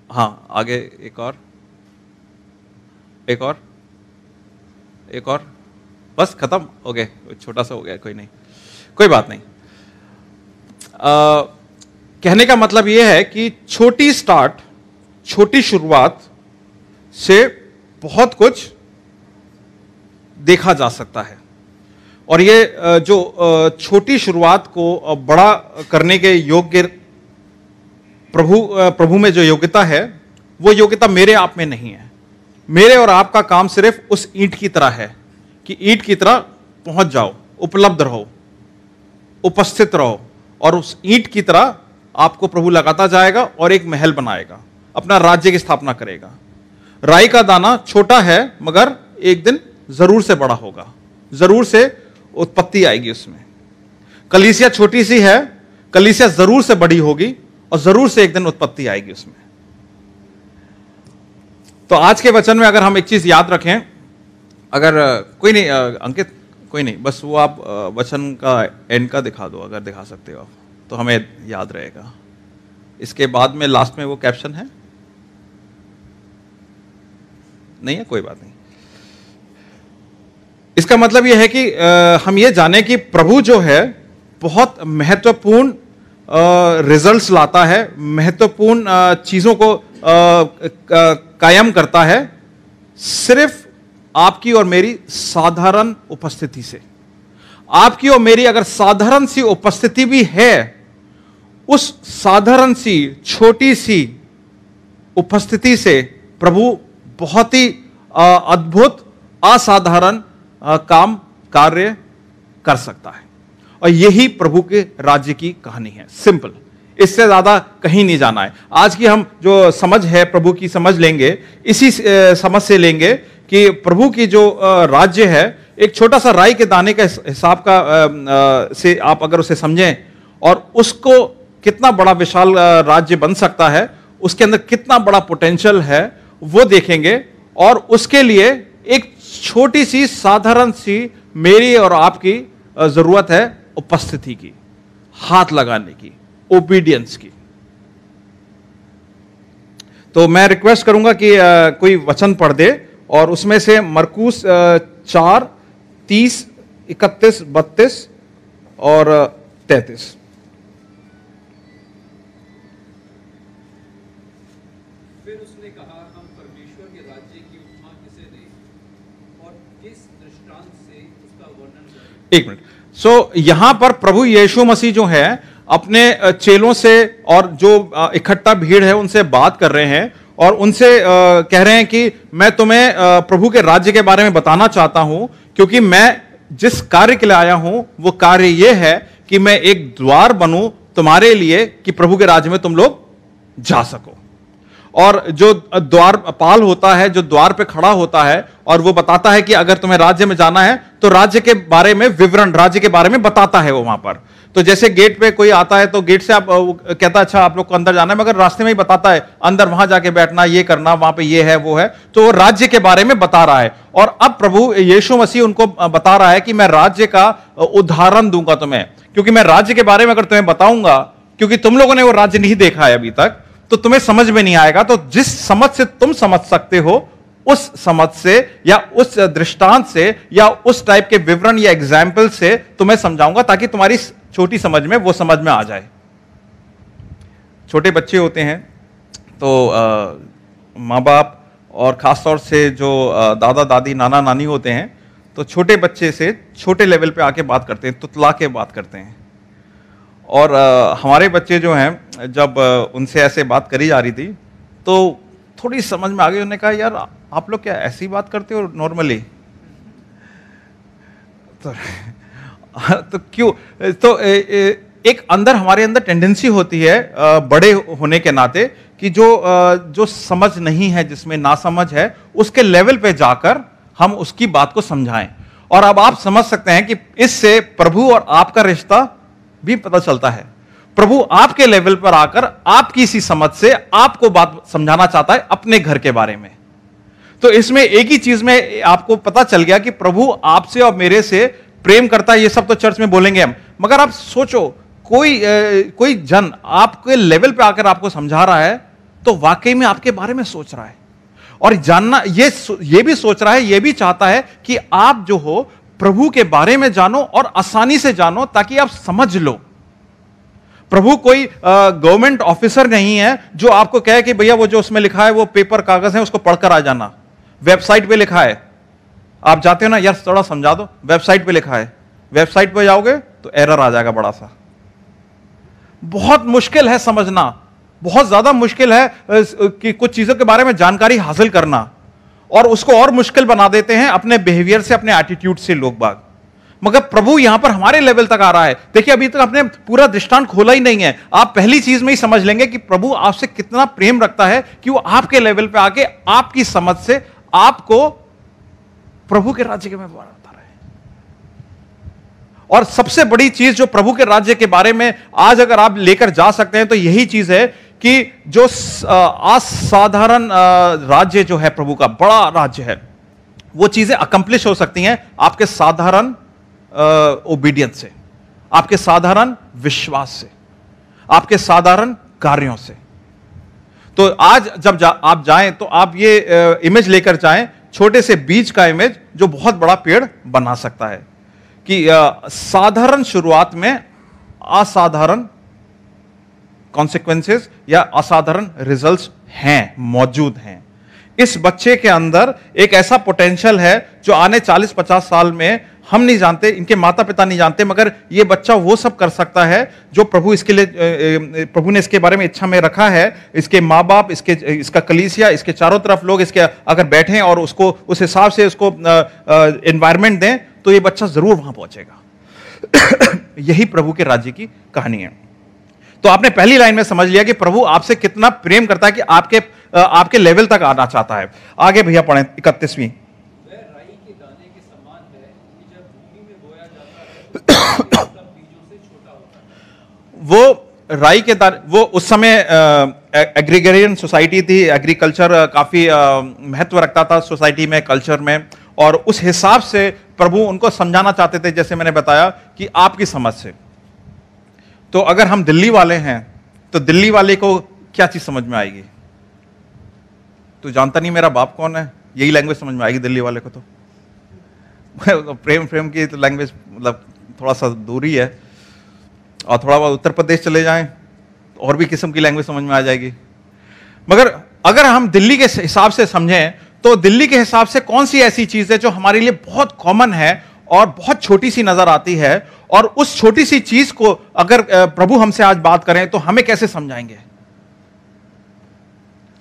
हाँ आगे एक और, बस खत्म हो गए, छोटा सा हो गया, कोई नहीं, कोई बात नहीं। कहने का मतलब यह है कि छोटी शुरुआत से बहुत कुछ देखा जा सकता है। और ये जो छोटी शुरुआत को बड़ा करने के योग्य प्रभु में जो योग्यता है, वो योग्यता मेरे आप में नहीं है। मेरे और आपका काम सिर्फ उस ईंट की तरह है कि ईंट की तरह पहुंच जाओ, उपलब्ध रहो, उपस्थित रहो, और उस ईंट की तरह आपको प्रभु लगाता जाएगा और एक महल बनाएगा, अपना राज्य की स्थापना करेगा। राई का दाना छोटा है मगर एक दिन जरूर से बड़ा होगा, जरूर से उत्पत्ति आएगी उसमें। कलीसिया छोटी सी है, कलीसिया जरूर से बड़ी होगी और जरूर से एक दिन उत्पत्ति आएगी उसमें। तो आज के वचन में अगर हम एक चीज याद रखें, अगर कोई नहीं अंकित, कोई नहीं, बस वो आप वचन का एंड का दिखा दो, अगर दिखा सकते हो आप तो हमें याद रहेगा। इसके बाद में लास्ट में वो कैप्शन है, नहीं है, कोई बात नहीं। इसका मतलब यह है कि हम ये जाने कि प्रभु जो है बहुत महत्वपूर्ण रिजल्ट्स लाता है, महत्वपूर्ण चीजों को कायम करता है सिर्फ आपकी और मेरी साधारण उपस्थिति से। आपकी और मेरी अगर साधारण सी उपस्थिति भी है, उस साधारण सी छोटी सी उपस्थिति से प्रभु बहुत ही अद्भुत, असाधारण काम कार्य कर सकता है। और यही प्रभु के राज्य की कहानी है, सिंपल, इससे ज्यादा कहीं नहीं जाना है। आज की हम जो समझ है प्रभु की समझ लेंगे, इसी समझ से लेंगे कि प्रभु की जो राज्य है एक छोटा सा राई के दाने का हिसाब का से आप अगर उसे समझें और उसको कितना बड़ा विशाल राज्य बन सकता है, उसके अंदर कितना बड़ा पोटेंशियल है, वो देखेंगे। और उसके लिए एक छोटी सी साधारण सी मेरी और आपकी जरूरत है उपस्थिति की, हाथ लगाने की, ओबीडियंस की। तो मैं रिक्वेस्ट करूंगा कि कोई वचन पढ़ दे और उसमें से मरकुस 4:30, 31, 32 और 33। फिर उसने कहा, हम परमेश्वर के राज्य की उपमा किसे दें और किस दृष्टांत से उसका वर्णन करें? एक मिनट। सो यहां पर प्रभु यीशु मसीह जो है अपने चेलों से और जो इकट्ठा भीड़ है उनसे बात कर रहे हैं और उनसे कह रहे हैं कि मैं तुम्हें प्रभु के राज्य के बारे में बताना चाहता हूं, क्योंकि मैं जिस कार्य के लिए आया हूं वो कार्य यह है कि मैं एक द्वार बनूं तुम्हारे लिए कि प्रभु के राज्य में तुम लोग जा सको। और जो द्वारपाल होता है, जो द्वार पे खड़ा होता है और वो बताता है कि अगर तुम्हें राज्य में जाना है तो राज्य के बारे में विवरण, राज्य के बारे में बताता है वो वहां पर। तो जैसे गेट पे कोई आता है तो गेट से आप कहता है अच्छा आप लोग को अंदर जाना है, मगर रास्ते में ही बताता है अंदर वहां जाके बैठना, ये करना, वहां पे ये है वो है। तो वो राज्य के बारे में बता रहा है। और अब प्रभु यीशु मसीह उनको बता रहा है कि मैं राज्य का उदाहरण दूंगा तुम्हें, क्योंकि मैं राज्य के बारे में अगर तुम्हें बताऊंगा, क्योंकि तुम लोगों ने वो राज्य नहीं देखा है अभी तक, तो तुम्हें समझ में नहीं आएगा। तो जिस समझ से तुम समझ सकते हो उस समझ से या उस दृष्टांत से या उस टाइप के विवरण या एग्जाम्पल से तुम्हें समझाऊंगा, ताकि तुम्हारी छोटी समझ में वो समझ में आ जाए। छोटे बच्चे होते हैं तो माँ बाप और खासतौर से जो दादा दादी नाना नानी होते हैं, तो छोटे बच्चे से छोटे लेवल पे आके बात करते हैं, तुतला के बात करते हैं। और हमारे बच्चे जो हैं, जब उनसे ऐसे बात करी जा रही थी तो थोड़ी समझ में आ गई। उन्होंने कहा यार आप लोग क्या ऐसी बात करते हो नॉर्मली? तो क्यों? तो एक अंदर हमारे अंदर टेंडेंसी होती है बड़े होने के नाते कि जो समझ नहीं है, जिसमें नासमझ है, उसके लेवल पे जाकर हम उसकी बात को समझाएं। और अब आप समझ सकते हैं कि इससे प्रभु और आपका रिश्ता भी पता चलता है। प्रभु आपके लेवल पर आकर आपकी सी समझ से आपको बात समझाना चाहता है अपने घर के बारे में। तो इसमें एक ही चीज में आपको पता चल गया कि प्रभु आपसे और मेरे से प्रेम करता है। ये सब तो चर्च में बोलेंगे हम, मगर आप सोचो कोई जन आपके लेवल पे आकर आपको समझा रहा है तो वाकई में आपके बारे में सोच रहा है और जानना ये भी सोच रहा है, ये भी चाहता है कि आप जो हो प्रभु के बारे में जानो और आसानी से जानो ताकि आप समझ लो। प्रभु कोई गवर्नमेंट ऑफिसर नहीं है जो आपको कहे कि भैया वो जो उसमें लिखा है वो पेपर कागज है उसको पढ़कर आ जाना। वेबसाइट पे लिखा है, आप जाते हो ना, यार थोड़ा समझा दो, वेबसाइट पे लिखा है, वेबसाइट पे जाओगे तो एरर आ जाएगा बड़ा सा। बहुत मुश्किल है समझना, बहुत ज्यादा मुश्किल है कि कुछ चीजों के बारे में जानकारी हासिल करना, और उसको और मुश्किल बना देते हैं अपने बिहेवियर से, अपने एटीट्यूड से लोग बाग। मगर प्रभु यहां पर हमारे लेवल तक आ रहा है। देखिए अभी तक आपने पूरा दृष्टांत खोला ही नहीं है, आप पहली चीज में ही समझ लेंगे कि प्रभु आपसे कितना प्रेम रखता है कि वो आपके लेवल पे आके आपकी समझ से आपको प्रभु के राज्य में बढ़ाता रहे। और सबसे बड़ी चीज जो प्रभु के राज्य के बारे में आज अगर आप लेकर जा सकते हैं तो यही चीज है कि जो असाधारण राज्य जो है प्रभु का, बड़ा राज्य है, वो चीजें अकम्प्लिश हो सकती हैं आपके साधारण ओबीडियंस से, आपके साधारण विश्वास से, आपके साधारण कार्यों से। तो आज जब आप जाएं तो आप ये इमेज लेकर जाएं, छोटे से बीज का इमेज जो बहुत बड़ा पेड़ बना सकता है, कि साधारण शुरुआत में असाधारण कॉन्सिक्वेंसेस या असाधारण रिजल्ट्स हैं, मौजूद हैं। इस बच्चे के अंदर एक ऐसा पोटेंशियल है जो आने 40-50 साल में हम नहीं जानते, इनके माता पिता नहीं जानते, मगर ये बच्चा वो सब कर सकता है जो प्रभु इसके लिए, प्रभु ने इसके बारे में इच्छा में रखा है। इसके माँ बाप, इसका कलीसिया, इसके चारों तरफ लोग इसके अगर बैठें और उसको उस हिसाब से उसको एनवायरमेंट दें तो ये बच्चा जरूर वहां पहुंचेगा। यही प्रभु के राज्य की कहानी है। तो आपने पहली लाइन में समझ लिया कि प्रभु आपसे कितना प्रेम करता है कि आपके लेवल तक आना चाहता है। आगे भैया पढ़ें 31वीं। वह राई के दाने के समान है कि जब भूमि में बोया जाता है तो तब बीजों से छोटा होता है। वो राई के दाने, वो उस समय एग्रीगेरियन सोसाइटी थी, एग्रीकल्चर काफी महत्व रखता था सोसाइटी में, कल्चर में, और उस हिसाब से प्रभु उनको समझाना चाहते थे, जैसे मैंने बताया कि आपकी समझ से। तो अगर हम दिल्ली वाले हैं तो दिल्ली वाले को क्या चीज समझ में आएगी? तू जानता नहीं मेरा बाप कौन है, यही लैंग्वेज समझ में आएगी दिल्ली वाले को। तो प्रेम की तो लैंग्वेज मतलब थोड़ा सा दूरी है, और थोड़ा बहुत उत्तर प्रदेश चले जाएं तो और भी किस्म की लैंग्वेज समझ में आ जाएगी। मगर अगर हम दिल्ली के हिसाब से समझें तो दिल्ली के हिसाब से कौन सी ऐसी चीज है जो हमारे लिए बहुत कॉमन है और बहुत छोटी सी नजर आती है, और उस छोटी सी चीज को अगर प्रभु हमसे आज बात करें तो हमें कैसे समझाएंगे?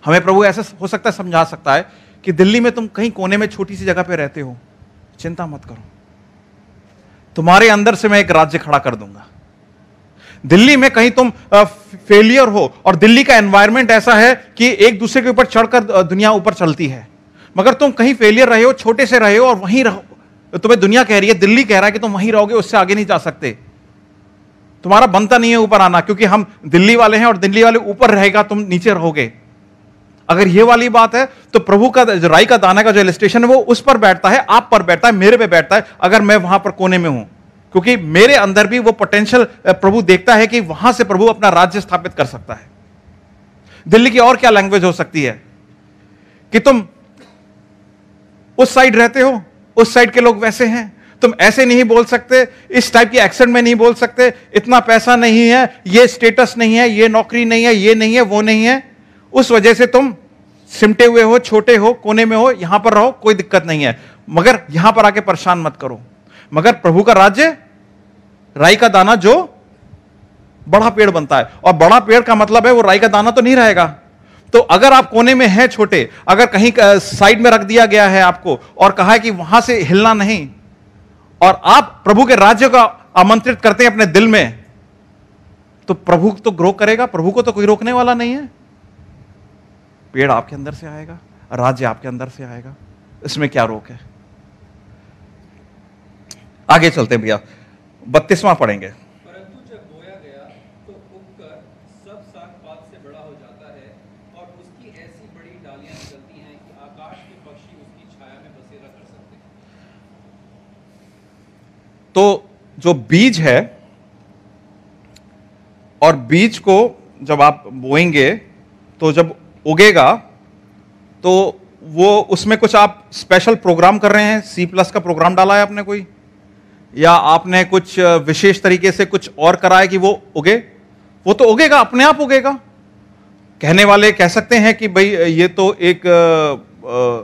हमें प्रभु ऐसा हो सकता है समझा सकता है कि दिल्ली में तुम कहीं कोने में छोटी सी जगह पे रहते हो, चिंता मत करो, तुम्हारे अंदर से मैं एक राज्य खड़ा कर दूंगा। दिल्ली में कहीं तुम फेलियर हो और दिल्ली का एनवायरनमेंट ऐसा है कि एक दूसरे के ऊपर चढ़कर दुनिया ऊपर चलती है, मगर तुम कहीं फेलियर रहे हो, छोटे से रहे हो और वहीं रहो, तुम्हें दुनिया कह रही है, दिल्ली कह रहा है कि तुम वहीं रहोगे, उससे आगे नहीं जा सकते, तुम्हारा बनता नहीं है ऊपर आना, क्योंकि हम दिल्ली वाले हैं और दिल्ली वाले ऊपर रहेगा, तुम नीचे रहोगे। अगर ये वाली बात है तो प्रभु का जो राई का दाना का जो इलस्ट्रेशन है वो उस पर बैठता है, आप पर बैठता है, मेरे पे बैठता है, अगर मैं वहां पर कोने में हूं, क्योंकि मेरे अंदर भी वो पोटेंशियल प्रभु देखता है कि वहां से प्रभु अपना राज्य स्थापित कर सकता है। दिल्ली की और क्या लैंग्वेज हो सकती है कि तुम उस साइड रहते हो, उस साइड के लोग वैसे हैं, तुम ऐसे नहीं बोल सकते, इस टाइप की एक्सेंट में नहीं बोल सकते, इतना पैसा नहीं है, ये स्टेटस नहीं है, ये नौकरी नहीं है, ये नहीं है, वो नहीं है, उस वजह से तुम सिमटे हुए हो, छोटे हो, कोने में हो, यहां पर रहो, कोई दिक्कत नहीं है, मगर यहां पर आके परेशान मत करो। मगर प्रभु का राज्य राई का दाना जो बड़ा पेड़ बनता है। और बड़ा पेड़ का मतलब है वो राई का दाना तो नहीं रहेगा। तो अगर आप कोने में हैं छोटे, अगर कहीं साइड में रख दिया गया है आपको और कहा है कि वहां से हिलना नहीं, और आप प्रभु के राज्य का आमंत्रित करते हैं अपने दिल में, तो प्रभु तो ग्रो करेगा, प्रभु को तो कोई रोकने वाला नहीं है। पेड़ आपके अंदर से आएगा, राज्य आपके अंदर से आएगा, इसमें क्या रोक है। आगे चलते हैं भैया, 32वां पढ़ेंगे। परंतु जब बोया गया तो उगकर सब साग पात से बड़ा हो जाता है और उसकी ऐसी बड़ी डालियां निकलती हैं कि आकाश के पक्षी उसकी छाया में बसेरा कर सकते हैं। तो जो बीज है, और बीज को जब आप बोएंगे तो जब उगेगा तो वो उसमें कुछ आप स्पेशल प्रोग्राम कर रहे हैं, C+ का प्रोग्राम डाला है आपने कोई, या आपने कुछ विशेष तरीके से कुछ और करा है कि वो उगे? वो तो उगेगा, अपने आप उगेगा। कहने वाले कह सकते हैं कि भाई ये तो एक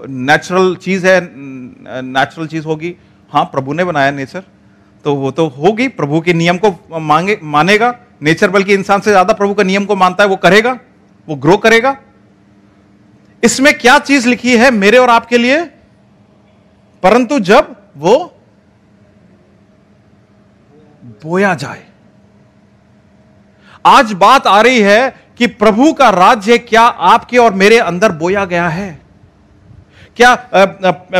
नेचुरल चीज है, नेचुरल चीज होगी। हाँ, प्रभु ने बनाया नेचर, तो वो तो होगी, प्रभु के नियम को मानेगा। नेचर बल्कि इंसान से ज्यादा प्रभु का नियम को मानता है, वो करेगा, वो ग्रो करेगा। इसमें क्या चीज लिखी है मेरे और आपके लिए? परंतु जब वो बोया जाए। आज बात आ रही है कि प्रभु का राज्य क्या आपके और मेरे अंदर बोया गया है क्या?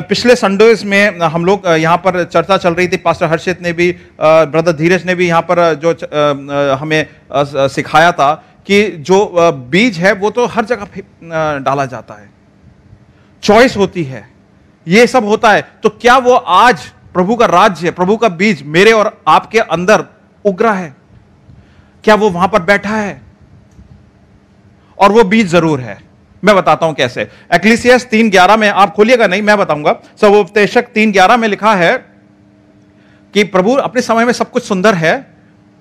पिछले संडेज में हम लोग यहां पर चर्चा चल रही थी, पास्टर हर्षित ने भी, ब्रदर धीरज ने भी यहां पर जो हमें सिखाया था कि जो बीज है वो तो हर जगह डाला जाता है, चॉइस होती है, ये सब होता है। तो क्या वो आज प्रभु का राज्य, प्रभु का बीज मेरे और आपके अंदर उग रहा है? क्या वो वहां पर बैठा है? और वो बीज जरूर है। मैं बताता हूं कैसे। एक्लीसियास 3:11 में, आप खोलिएगा नहीं, मैं बताऊंगा। सुविशेषक 3:11 में लिखा है कि प्रभु अपने समय में सब कुछ सुंदर है,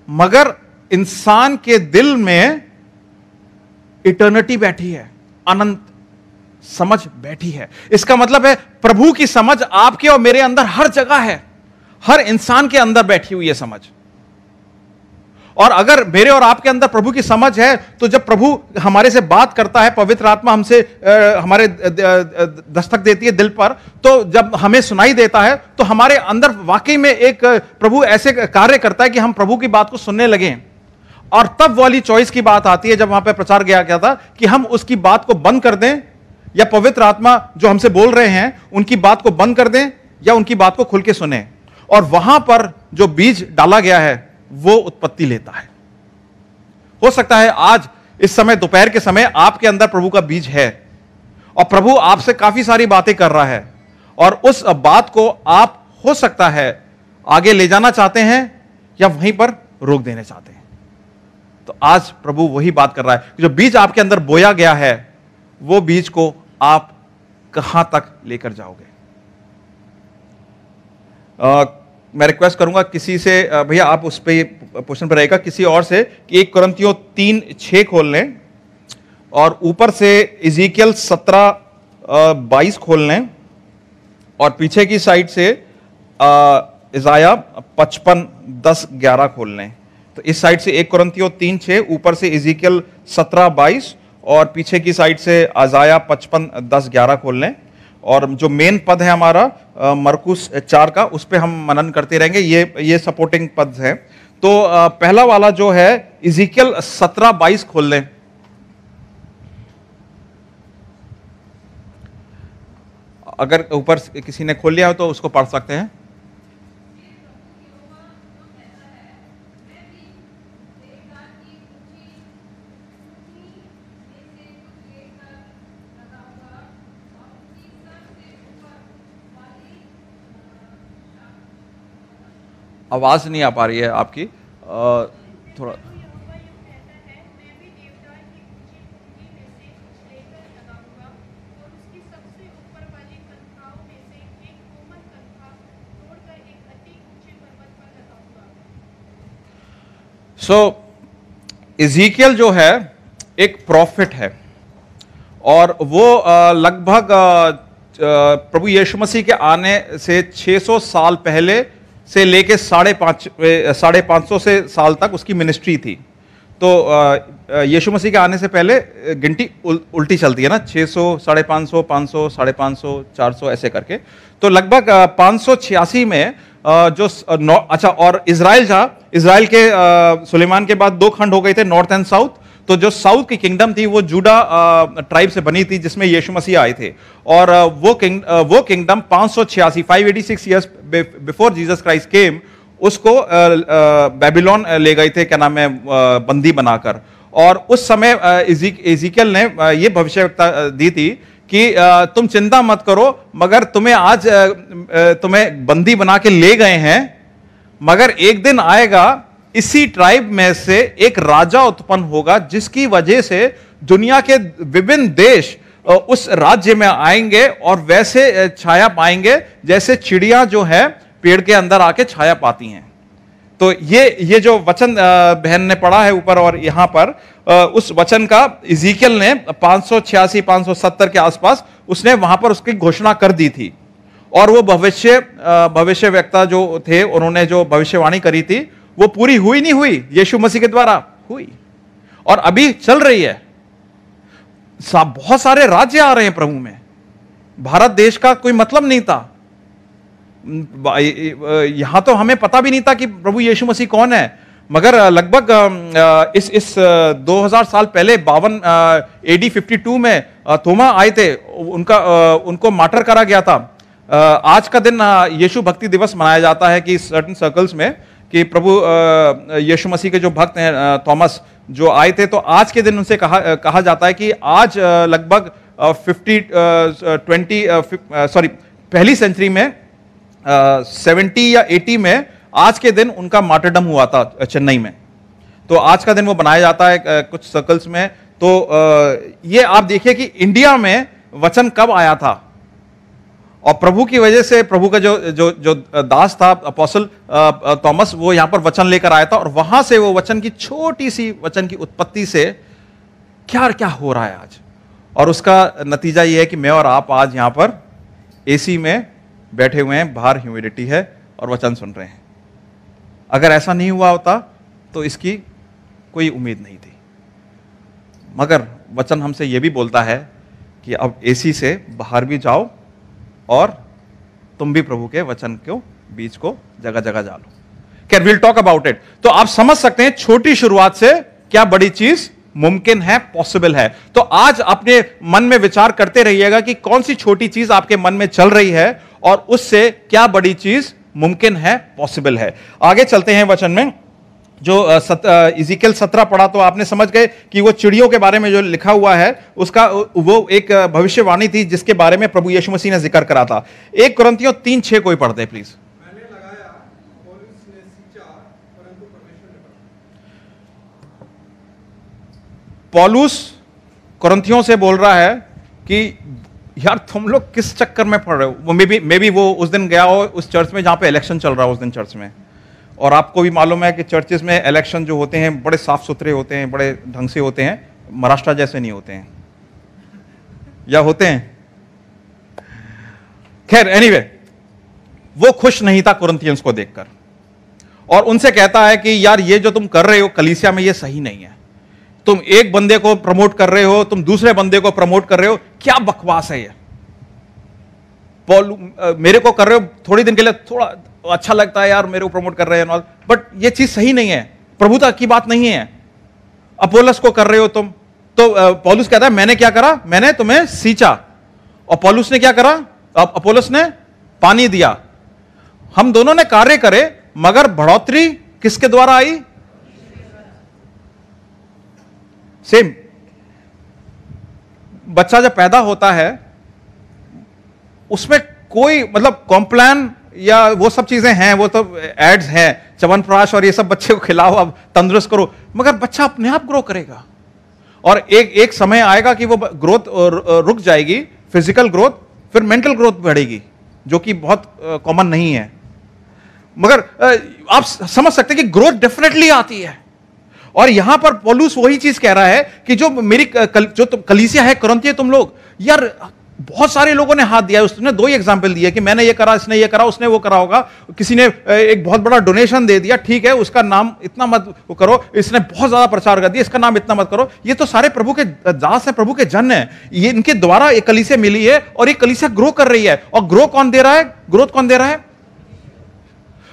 मगर इंसान के दिल में इटर्निटी बैठी है, अनंत समझ बैठी है। इसका मतलब है प्रभु की समझ आपके और मेरे अंदर हर जगह है, हर इंसान के अंदर बैठी हुई है समझ। और अगर मेरे और आपके अंदर प्रभु की समझ है, तो जब प्रभु हमारे से बात करता है, पवित्र आत्मा हमसे हमारे दस्तक देती है दिल पर, तो जब हमें सुनाई देता है तो हमारे अंदर वाकई में एक प्रभु ऐसे कार्य करता है कि हम प्रभु की बात को सुनने लगें। और तब वाली चॉइस की बात आती है, जब वहां पर प्रचार किया था कि हम उसकी बात को बंद कर दें, या पवित्र आत्मा जो हमसे बोल रहे हैं उनकी बात को बंद कर दें, या उनकी बात को खुल के सुने। और वहां पर जो बीज डाला गया है वो उत्पत्ति लेता है। हो सकता है आज इस समय, दोपहर के समय, आपके अंदर प्रभु का बीज है और प्रभु आपसे काफी सारी बातें कर रहा है, और उस बात को आप हो सकता है आगे ले जाना चाहते हैं या वहीं पर रोक देना चाहते हैं। तो आज प्रभु वही बात कर रहा है कि जो बीज आपके अंदर बोया गया है, वो बीज को आप कहां तक लेकर जाओगे। मैं रिक्वेस्ट करूंगा किसी से, भैया आप उस पे पोर्शन पर रहेगा, किसी और से कि 1 कुरिन्थियों 3:6 खोल लें, और ऊपर से इज़ीकियल 17:22 खोल लें, और पीछे की साइड से इज़ाया 55:10-11 खोल लें। तो इस साइड से 1 कुरिन्थियों 3:6, ऊपर से इज़ीकियल 17:22, और पीछे की साइड से इज़ाया 55:10-11 खोल लें। और जो मेन पद है हमारा मरकुस 4 का, उस पे हम मनन करते रहेंगे। ये सपोर्टिंग पद है। तो पहला वाला जो है इज़ीकियल 17:22 खोल लें। अगर ऊपर किसी ने खोल लिया हो तो उसको पढ़ सकते हैं। आवाज नहीं आ पा रही है आपकी, थोड़ा। इज़ीकियल जो है एक प्रॉफिट है, और वो लगभग प्रभु यीशु मसीह के आने से 600 साल पहले से लेके 550 से साल तक उसकी मिनिस्ट्री थी। तो यीशु मसीह के आने से पहले गिनती उल्टी चलती है ना, 600, 550, 500, 550, 400 ऐसे करके। तो लगभग 586 में अच्छा, और इजराइल था, इजराइल के सुलेमान के बाद 2 खंड हो गए थे, नॉर्थ एंड साउथ। तो जो साउथ की किंगडम थी वो जूडा ट्राइब से बनी थी, जिसमें यीशु मसीह आए थे। और वो kingdom 586 years before Jesus Christ came, उसको बेबीलोन ले गए थे, क्या नाम है, बंदी बनाकर। और उस समय इज़ीकियल ने ये भविष्यवाणी दी थी कि तुम चिंता मत करो, मगर तुम्हें आज तुम्हें बंदी बना के ले गए हैं, मगर एक दिन आएगा इसी ट्राइब में से एक राजा उत्पन्न होगा, जिसकी वजह से दुनिया के विभिन्न देश उस राज्य में आएंगे और वैसे छाया पाएंगे जैसे चिड़िया जो है पेड़ के अंदर आके छाया पाती हैं। तो ये जो वचन बहन ने पढ़ा है ऊपर और यहां पर, उस वचन का इज़ीकियल ने 586-570 के आसपास उसने वहां पर उसकी घोषणा कर दी थी। और वो भविष्यवक्ता जो थे, उन्होंने जो भविष्यवाणी करी थी वो पूरी हुई नहीं हुई, यीशु मसीह के द्वारा हुई और अभी चल रही है। बहुत सारे राज्य आ रहे हैं प्रभु में। भारत देश का कोई मतलब नहीं था, यहां तो हमें पता भी नहीं था कि प्रभु यीशु मसीह कौन है, मगर लगभग इस 2000 साल पहले 52 AD 52 में थोमा आए थे, उनको मार्टर करा गया था। आज का दिन यीशु भक्ति दिवस मनाया जाता है कि सर्टेन सर्कल्स में, कि प्रभु यीशु मसीह के जो भक्त हैं थॉमस जो आए थे, तो आज के दिन उनसे कहा जाता है कि आज लगभग पहली सेंचुरी में 70 या 80 में आज के दिन उनका मार्टरडम हुआ था चेन्नई में। तो आज का दिन वो बनाया जाता है कुछ सर्कल्स में। तो ये आप देखिए कि इंडिया में वचन कब आया था, और प्रभु की वजह से, प्रभु का जो दास था अपोस्टल थॉमस, वो यहां पर वचन लेकर आया था, और वहां से वो वचन की छोटी सी वचन की उत्पत्ति से क्या क्या हो रहा है आज। और उसका नतीजा ये है कि मैं और आप आज यहां पर एसी में बैठे हुए हैं, बाहर ह्यूमिडिटी है और वचन सुन रहे हैं। अगर ऐसा नहीं हुआ होता तो इसकी कोई उम्मीद नहीं थी। मगर वचन हमसे यह भी बोलता है कि अब एसी से बाहर भी जाओ और तुम भी प्रभु के वचन को बीच को जगह जगह जा लो। Can will talk about it. तो आप समझ सकते हैं छोटी शुरुआत से क्या बड़ी चीज मुमकिन है, पॉसिबल है। तो आज अपने मन में विचार करते रहिएगा कि कौन सी छोटी चीज आपके मन में चल रही है और उससे क्या बड़ी चीज मुमकिन है, पॉसिबल है। आगे चलते हैं वचन में। जो इज़ीकियल 17 पढ़ा तो आपने समझ गए कि वो चिड़ियों के बारे में जो लिखा हुआ है उसका वो एक भविष्यवाणी थी जिसके बारे में प्रभु यीशु मसीह ने जिक्र करा था। 1 कुरिन्थियों 3:6 कोई पढ़ दे प्लीज। मैंने लगाया, पौलुस ने सींचा, परंतु परमेश्वर ने बढ़ाया। पौलुस कुरिन्थियों से बोल रहा है कि यार तुम लोग किस चक्कर में पड़ रहे हो। वो मे बी वो उस दिन गया हो उस चर्च में जहां पे इलेक्शन चल रहा हो उस दिन चर्च में। और आपको भी मालूम है कि चर्चेस में इलेक्शन जो होते हैं बड़े साफ सुथरे होते हैं, बड़े ढंग से होते हैं, महाराष्ट्र जैसे नहीं होते हैं, या होते हैं। खैर एनीवे, वो खुश नहीं था कुरिन्थियंस को देखकर और उनसे कहता है कि यार ये जो तुम कर रहे हो कलीसिया में ये सही नहीं है। तुम एक बंदे को प्रमोट कर रहे हो, तुम दूसरे बंदे को प्रमोट कर रहे हो, क्या बकवास है ये। मेरे को कर रहे हो थोड़ी दिन के लिए, थोड़ा अच्छा लगता है यार मेरे को प्रमोट कर रहे हैं, बट ये चीज सही नहीं है, प्रभुता की बात नहीं है। अपोलोस को कर रहे हो तुम। तो पौलुस कहता है मैंने क्या करा, मैंने तुम्हें सींचा। और पौलुस ने क्या करा, अपोलोस ने पानी दिया। हम दोनों ने कार्य करे, मगर बढ़ोतरी किसके द्वारा आई? सेम। बच्चा जब पैदा होता है उसमें कोई मतलब कॉम्प्लान या वो सब चीजें हैं, वो तो एड्स हैं, च्यवनप्राश और ये सब बच्चे को खिलाओ, अब तंदुरुस्त करो, मगर बच्चा अपने आप ग्रो करेगा। और एक समय आएगा कि वो ग्रोथ रुक जाएगी, फिजिकल ग्रोथ, फिर मेंटल ग्रोथ बढ़ेगी, जो कि बहुत कॉमन नहीं है। मगर आप समझ सकते हैं कि ग्रोथ डेफिनेटली आती है। और यहां पर पौलुस वही चीज कह रहा है कि जो मेरी जो कलीसिया है कुरिन्थियों, तुम लोग यार बहुत सारे लोगों ने हाथ दिया। उसने 2 ही एग्जाम्पल दिए कि मैंने ये करा, इसने ये करा, उसने वो करा होगा, किसी ने एक बहुत बड़ा डोनेशन दे दिया, ठीक है उसका नाम इतना मत करो, इसने बहुत ज्यादा प्रचार कर दिया, इसका नाम इतना मत करो। ये तो सारे प्रभु के दास हैं, प्रभु के जन हैं, ये इनके द्वारा एक कलीसिया मिली है और ये कलीसिया ग्रो कर रही है। और ग्रो कौन दे रहा है? ग्रोथ कौन दे रहा है?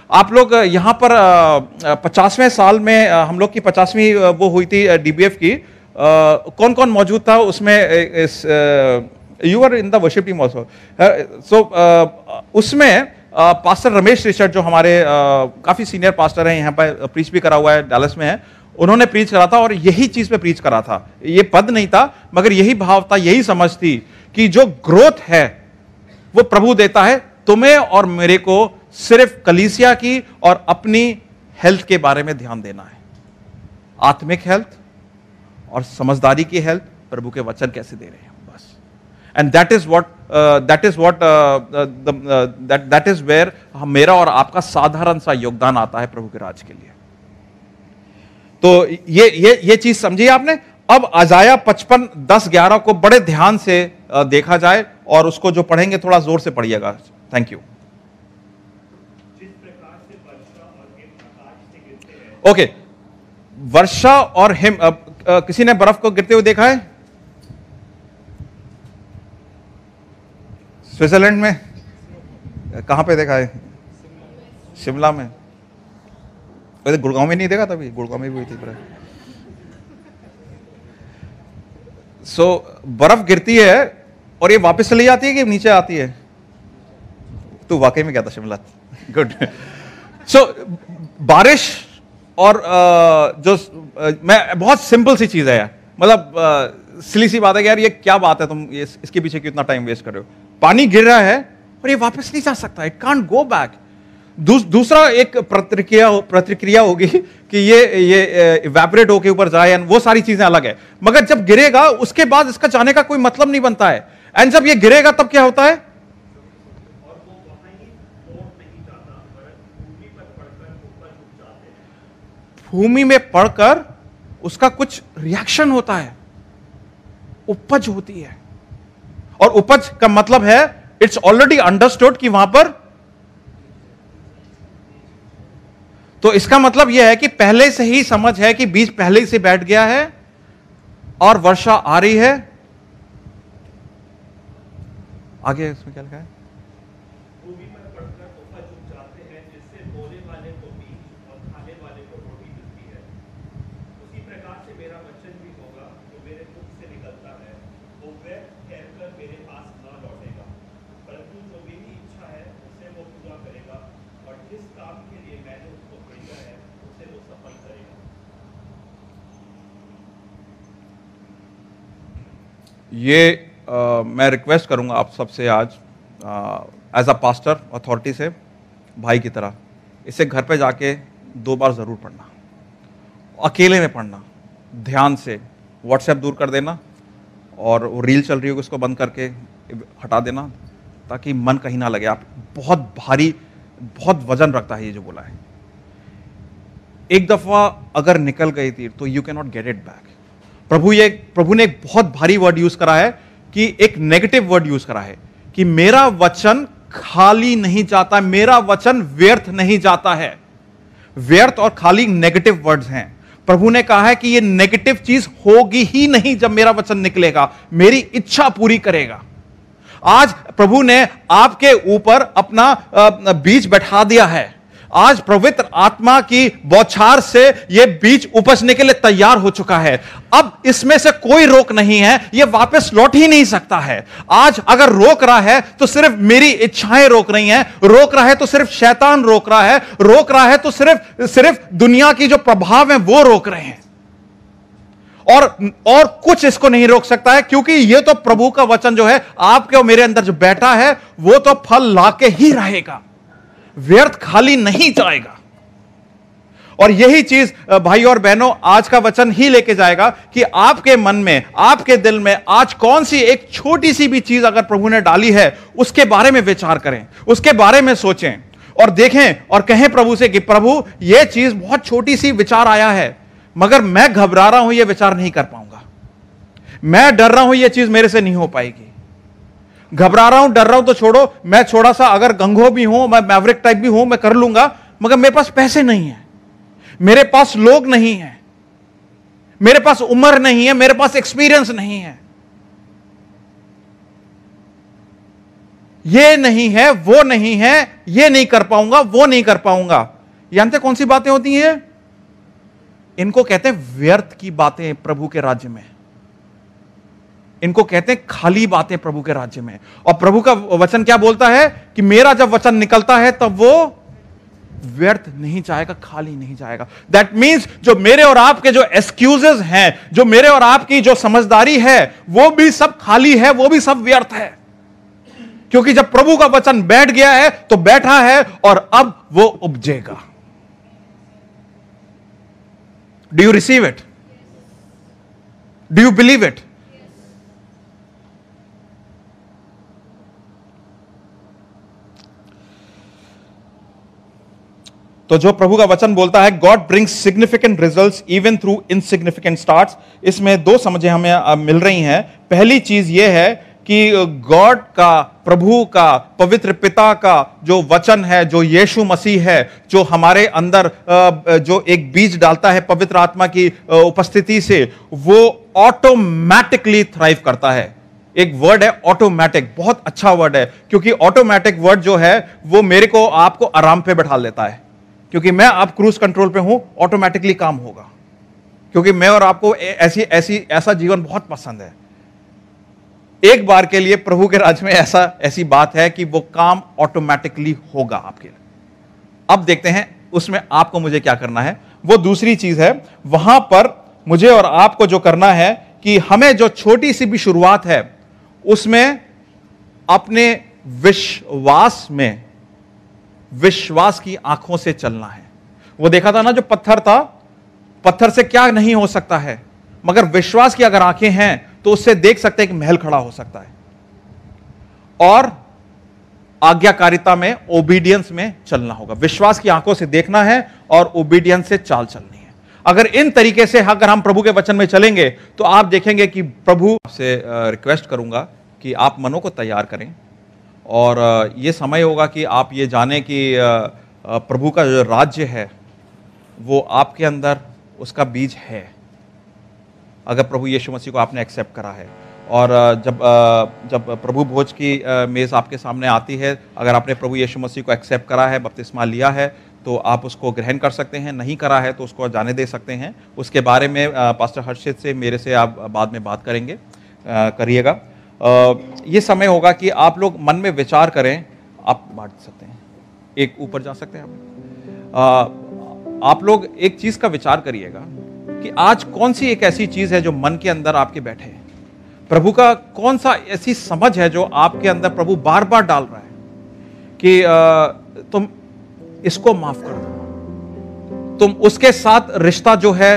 आप लोग यहां पर 50वें साल में हम लोग की 50वीं वो हुई थी डीबीएफ की, कौन कौन मौजूद था उसमें? You are in the worship team also. सो उसमें पास्टर रमेश रिचर्ड जो हमारे काफी सीनियर पास्टर हैं, यहाँ पर प्रीच भी करा हुआ है, डैलस में है, उन्होंने प्रीच करा था और यही चीज पे प्रीच करा था। ये पद नहीं था मगर यही भाव था, यही समझ थी कि जो ग्रोथ है वो प्रभु देता है तुम्हें और मेरे को, सिर्फ कलीसिया की और अपनी हेल्थ के बारे में ध्यान देना है। आत्मिक हेल्थ और समझदारी की हेल्थ, प्रभु के वचन कैसे दे रहे हैं, बस। एंड दैट इज वेयर मेरा और आपका साधारण सा योगदान आता है प्रभु के राज के लिए। तो ये चीज समझिए आपने। अब अजाया 55, 10, 11 को बड़े ध्यान से देखा जाए और उसको जो पढ़ेंगे थोड़ा जोर से पढ़िएगा। Thank you. ओके, वर्षा और हिम, किसी ने बर्फ को गिरते हुए देखा है? स्विट्जरलैंड में? कहां पे देखा है? शिमला में। वैसे गुड़गांव में नहीं देखा? तभी गुड़गांव में भी हुई थी। सो बर्फ गिरती है और ये वापस चली जाती है कि नीचे आती है? तू वाकई में क्या था शिमला? गुड। सो बारिश और मैं बहुत सिंपल सी चीज है यार, मतलब सिली सी बात है कि यार ये क्या बात है, तुम इसके पीछे क्यों इतना टाइम वेस्ट कर रहे हो? पानी गिर रहा है और ये वापस नहीं जा सकता, इट कांट गो बैक। दूसरा एक प्रतिक्रिया होगी कि ये इवेपोरेट होके ऊपर जाए, वो सारी चीजें अलग है, मगर जब गिरेगा उसके बाद इसका जाने का कोई मतलब नहीं बनता है। एंड जब ये गिरेगा तब क्या होता है? भूमि में पड़कर उसका कुछ रिएक्शन होता है, उपज होती है। और उपज का मतलब है इट्स ऑलरेडी अंडरस्टूड कि वहां पर, तो इसका मतलब यह है कि पहले से ही समझ है कि बीज पहले से बैठ गया है और वर्षा आ रही है। आगे इसमें क्या लिखा है? भूमि पर पड़कर उपज उग जाते हैं, जिससे बोने वाले को बीज और खाने वाले को रोटी मिलती है। उसी प्रकार से मेरा वचन भी होगा जो मेरे मुख से निकलता है, वो व्यर्थ ठहरकर मेरे पास न लौटेगा, परंतु जो मेरी इच्छा है उसे वो पूरा करेगा, और जिस काम के लिए मैंने उसको भेजा है उसे वो सफल करेगा। ये मैं रिक्वेस्ट करूंगा आप सबसे आज एज अ पास्टर अथॉरिटी से, भाई की तरह, इसे घर पे जाके 2 बार जरूर पढ़ना, अकेले में पढ़ना, ध्यान से। व्हाट्सएप दूर कर देना और वो रील चल रही होगी उसको बंद करके हटा देना, ताकि मन कहीं ना लगे। आप बहुत भारी, बहुत वजन रखता है ये जो बोला है। एक दफा अगर निकल गई तीर तो you can not get it back. प्रभु ने एक बहुत भारी वर्ड यूज करा है, कि एक नेगेटिव वर्ड यूज करा है कि मेरा वचन खाली नहीं जाता, मेरा वचन व्यर्थ नहीं जाता है। व्यर्थ और खाली नेगेटिव वर्ड्स हैं। प्रभु ने कहा है कि ये नेगेटिव चीज होगी ही नहीं जब मेरा वचन निकलेगा, मेरी इच्छा पूरी करेगा। आज प्रभु ने आपके ऊपर अपना बीज बैठा दिया है। आज पवित्र आत्मा की बौछार से यह बीज उपजने के लिए तैयार हो चुका है। अब इसमें से कोई रोक नहीं है, यह वापस लौट ही नहीं सकता है। आज अगर रोक रहा है तो सिर्फ मेरी इच्छाएं रोक रही हैं, रोक रहा है तो सिर्फ शैतान रोक रहा है, रोक रहा है तो सिर्फ दुनिया की जो प्रभाव है वो रोक रहे हैं, और कुछ इसको नहीं रोक सकता है, क्योंकि यह तो प्रभु का वचन जो है आपके और मेरे अंदर जो बैठा है वो तो फल लाके ही रहेगा, व्यर्थ खाली नहीं जाएगा। और यही चीज भाई और बहनों आज का वचन ही लेके जाएगा कि आपके मन में, आपके दिल में आज कौन सी एक छोटी सी भी चीज अगर प्रभु ने डाली है उसके बारे में विचार करें, उसके बारे में सोचें और देखें और कहें प्रभु से कि प्रभु यह चीज बहुत छोटी सी विचार आया है, मगर मैं घबरा रहा हूं, यह विचार नहीं कर पाऊंगा, मैं डर रहा हूं, यह चीज मेरे से नहीं हो पाएगी, घबरा रहा हूं, डर रहा हूं तो छोड़ो, मैं थोड़ा सा अगर गंगो भी हूं, मैं मैवरिक टाइप भी हूं, मैं कर लूंगा, मगर मेरे पास पैसे नहीं है, मेरे पास लोग नहीं है, मेरे पास उम्र नहीं है, मेरे पास एक्सपीरियंस नहीं है, ये नहीं है, वो नहीं है, ये नहीं कर पाऊंगा, वो नहीं कर पाऊंगा। जानते कौन सी बातें होती हैं? इनको कहते हैं व्यर्थ की बातें प्रभु के राज्य में, इनको कहते हैं खाली बातें प्रभु के राज्य में। और प्रभु का वचन क्या बोलता है कि मेरा जब वचन निकलता है तब वो व्यर्थ नहीं जाएगा, खाली नहीं जाएगा। दैट मीन्स जो मेरे और आपके जो एक्सक्यूजेस हैं, जो मेरे और आपकी जो समझदारी है, वो भी सब खाली है, वो भी सब व्यर्थ है। क्योंकि जब प्रभु का वचन बैठ गया है तो बैठा है और अब वो उपजेगा। Do you receive it? Do you believe it? तो जो प्रभु का वचन बोलता है God brings significant results even through insignificant starts, इसमें दो समझें हमें मिल रही हैं। पहली चीज यह है कि गॉड का, प्रभु का, पवित्र पिता का जो वचन है, जो यीशु मसीह है, जो हमारे अंदर जो एक बीज डालता है पवित्र आत्मा की उपस्थिति से, वो ऑटोमेटिकली थ्राइव करता है। एक वर्ड है ऑटोमेटिक, बहुत अच्छा वर्ड है, क्योंकि ऑटोमेटिक वर्ड जो है वो मेरे को आपको आराम पे बैठा लेता है, क्योंकि मैं अब क्रूज कंट्रोल पे हूं, ऑटोमेटिकली काम होगा, क्योंकि मैं और आपको ऐसा जीवन बहुत पसंद है। एक बार के लिए प्रभु के राज्य में ऐसी बात है कि वो काम ऑटोमेटिकली होगा आपके लिए। अब देखते हैं उसमें आपको मुझे क्या करना है। वो दूसरी चीज है, वहां पर मुझे और आपको जो करना है कि हमें जो छोटी सी भी शुरुआत है उसमें अपने विश्वास की आंखों से चलना है। वो देखा था ना, जो पत्थर था, पत्थर से क्या नहीं हो सकता है, मगर विश्वास की अगर आंखें हैं तो उससे देख सकते हैं कि महल खड़ा हो सकता है। और आज्ञाकारिता में, ओबीडियंस में चलना होगा। विश्वास की आंखों से देखना है और ओबीडियंस से चाल चलनी है। अगर इन तरीके से अगर हम प्रभु के वचन में चलेंगे तो आप देखेंगे कि प्रभु से रिक्वेस्ट करूंगा कि आप मनों को तैयार करें, और ये समय होगा कि आप ये जानें कि प्रभु का जो राज्य है वो आपके अंदर उसका बीज है, अगर प्रभु यीशु मसीह को आपने एक्सेप्ट करा है। और जब प्रभु भोज की मेज़ आपके सामने आती है, अगर आपने प्रभु यीशु मसीह को एक्सेप्ट करा है, बपतिस्मा लिया है, तो आप उसको ग्रहण कर सकते हैं। नहीं करा है तो उसको जाने दे सकते हैं। उसके बारे में पास्टर हर्षित से, मेरे से आप बाद में बात करिएगा। ये समय होगा कि आप लोग मन में विचार करें। आप बांट सकते हैं, एक ऊपर जा सकते हैं आप लोग एक चीज़ का विचार करिएगा कि आज कौन सी एक ऐसी चीज है जो मन के अंदर आपके बैठे है। प्रभु का कौन सा ऐसी समझ है जो आपके अंदर प्रभु बार बार डाल रहा है कि तुम इसको माफ कर दो, तुम उसके साथ रिश्ता जो है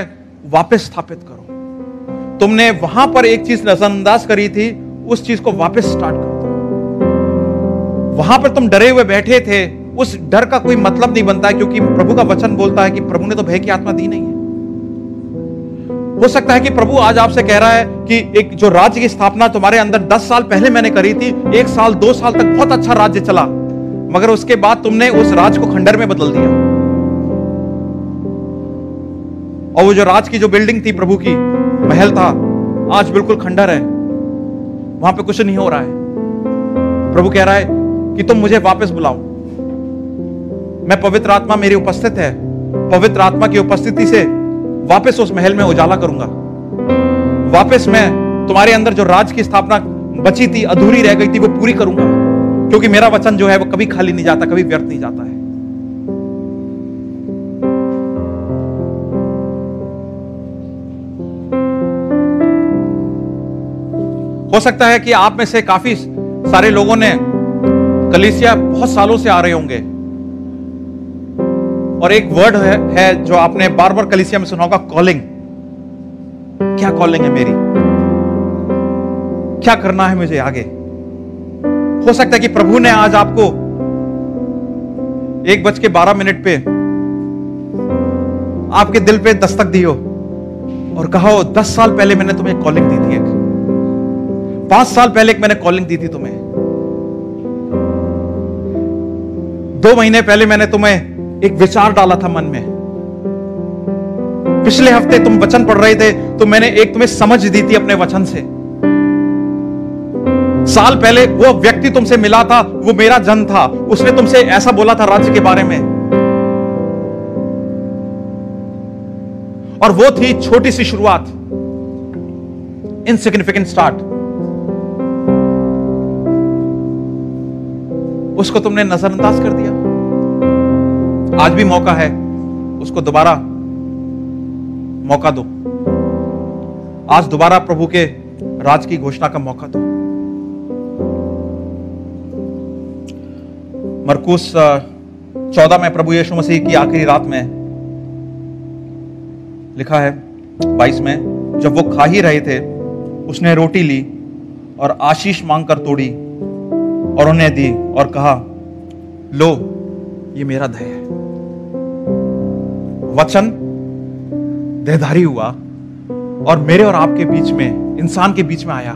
वापस स्थापित करो। तुमने वहां पर एक चीज नजरअंदाज करी थी, उस चीज को वापस स्टार्ट कर दो। वहां पर तुम डरे हुए बैठे थे, उस डर का कोई मतलब नहीं बनता है, क्योंकि प्रभु का वचन बोलता है कि प्रभु ने तो भय की आत्मा दी नहीं है। हो सकता है कि प्रभु आज आपसे कह रहा है कि एक जो राज्य की स्थापना तुम्हारे अंदर 10 साल पहले मैंने करी थी, 1 साल 2 साल तक बहुत अच्छा राज्य चला, मगर उसके बाद तुमने उस राज्य को खंडर में बदल दिया, और वो जो राज की जो बिल्डिंग थी, प्रभु की महल था, आज बिल्कुल खंडर है, वहां पे कुछ नहीं हो रहा है। प्रभु कह रहा है कि तुम मुझे वापस बुलाओ, मैं पवित्र आत्मा मेरी उपस्थित है, पवित्र आत्मा की उपस्थिति से वापस उस महल में उजाला करूंगा। वापस मैं तुम्हारे अंदर जो राज की स्थापना बची थी, अधूरी रह गई थी, वो पूरी करूंगा, क्योंकि मेरा वचन जो है वो कभी खाली नहीं जाता, कभी व्यर्थ नहीं जाता है। हो सकता है कि आप में से काफी सारे लोगों ने कलीसिया बहुत सालों से आ रहे होंगे, और एक वर्ड है जो आपने बार बार कलीसिया में सुना होगा, कॉलिंग। क्या कॉलिंग है मेरी? क्या करना है मुझे आगे? हो सकता है कि प्रभु ने आज आपको 1:12 पे आपके दिल पे दस्तक दी हो और कहा हो, 10 साल पहले मैंने तुम्हें कॉलिंग दी थी, 5 साल पहले मैंने कॉलिंग दी थी तुम्हें, 2 महीने पहले मैंने तुम्हें एक विचार डाला था मन में। पिछले हफ्ते तुम वचन पढ़ रहे थे तो मैंने एक तुम्हें समझ दी थी अपने वचन से। साल पहले वो व्यक्ति तुमसे मिला था, वो मेरा जन था, उसने तुमसे ऐसा बोला था राज्य के बारे में, और वो थी छोटी सी शुरुआत, इनसिग्निफिकेंट स्टार्ट। उसको तुमने नजरअंदाज कर दिया। आज भी मौका है, उसको दोबारा मौका दो। आज दोबारा प्रभु के राज की घोषणा का मौका दो। मरकुस 14 में प्रभु यीशु मसीह की आखिरी रात में लिखा है 22 में, जब वो खा ही रहे थे उसने रोटी ली और आशीष मांगकर तोड़ी और उन्हें दी और कहा, लो ये मेरा देह है। वचन देहधारी हुआ और मेरे और आपके बीच में, इंसान के बीच में आया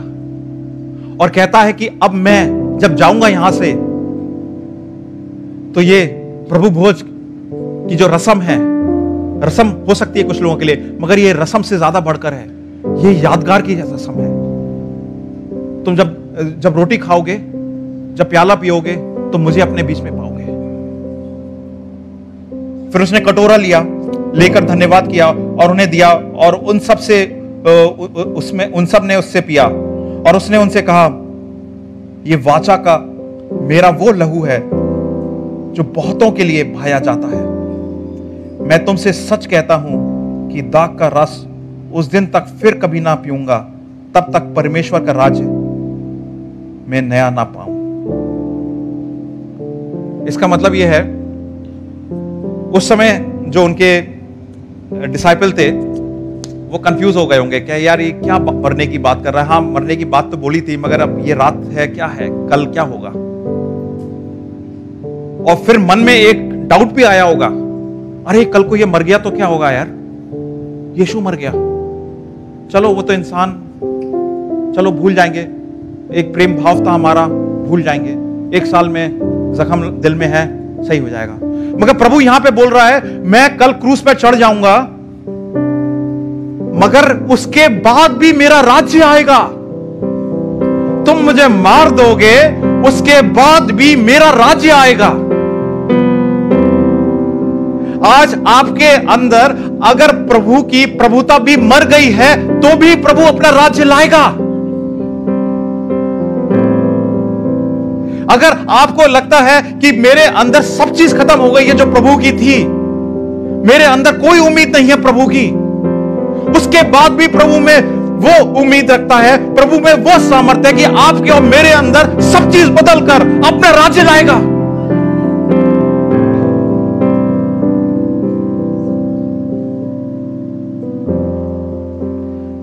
और कहता है कि अब मैं जब जाऊंगा यहां से तो ये प्रभु भोज की जो रस्म है, रस्म हो सकती है कुछ लोगों के लिए, मगर ये रस्म से ज्यादा बढ़कर है, ये यादगार की रस्म है। तुम जब रोटी खाओगे, जब प्याला पियोगे, तो मुझे अपने बीच में पाओगे। फिर उसने कटोरा लिया, लेकर धन्यवाद किया और उन्हें दिया और उन सब ने उससे पिया और उसने उनसे कहा, ये वाचा का मेरा वो लहू है जो बहुतों के लिए बहाया जाता है। मैं तुमसे सच कहता हूं कि दाख का रस उस दिन तक फिर कभी ना पीऊंगा, तब तक परमेश्वर का राज्य मैं नया ना पाऊं। इसका मतलब यह है, उस समय जो उनके डिसाइपल थे वो कंफ्यूज हो गए होंगे, क्या यार ये क्या मरने की बात कर रहा है। हाँ, मरने की बात तो बोली थी, मगर अब ये रात है, क्या है, कल क्या होगा। और फिर मन में एक डाउट भी आया होगा, अरे कल को ये मर गया तो क्या होगा यार, यीशु मर गया, चलो वो तो इंसान, चलो भूल जाएंगे, एक प्रेम भाव था हमारा, भूल जाएंगे, 1 साल में जख्म दिल में है, सही हो जाएगा। मगर प्रभु यहां पे बोल रहा है, मैं कल क्रूस पे चढ़ जाऊंगा, मगर उसके बाद भी मेरा राज्य आएगा। तुम मुझे मार दोगे, उसके बाद भी मेरा राज्य आएगा। आज आपके अंदर अगर प्रभु की प्रभुता भी मर गई है तो भी प्रभु अपना राज्य लाएगा। अगर आपको लगता है कि मेरे अंदर सब चीज खत्म हो गई है जो प्रभु की थी, मेरे अंदर कोई उम्मीद नहीं है प्रभु की, उसके बाद भी प्रभु में वो उम्मीद रखता है, प्रभु में वो सामर्थ्य है कि आपके और मेरे अंदर सब चीज बदलकर अपना राज्य लाएगा।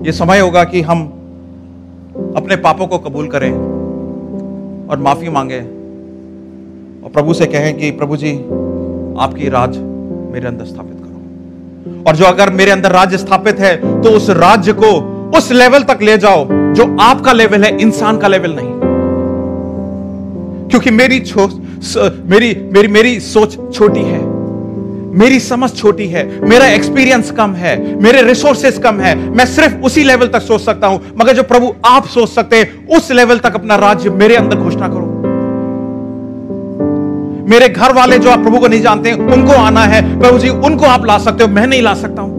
ये समय होगा कि हम अपने पापों को कबूल करें और माफी मांगे और प्रभु से कहें कि प्रभु जी, आपकी राज मेरे अंदर स्थापित करो। और जो अगर मेरे अंदर राज्य स्थापित है तो उस राज्य को उस लेवल तक ले जाओ जो आपका लेवल है, इंसान का लेवल नहीं। क्योंकि मेरी सोच छोटी है, मेरी समझ छोटी है, मेरा एक्सपीरियंस कम है, मेरे रिसोर्सेस कम है, मैं सिर्फ उसी लेवल तक सोच सकता हूं। मगर जो प्रभु आप सोच सकते हैं, उस लेवल तक अपना राज्य मेरे अंदर घोषणा करो। मेरे घर वाले जो आप प्रभु को नहीं जानते हैं, उनको आना है, प्रभु जी उनको आप ला सकते हो, मैं नहीं ला सकता हूं।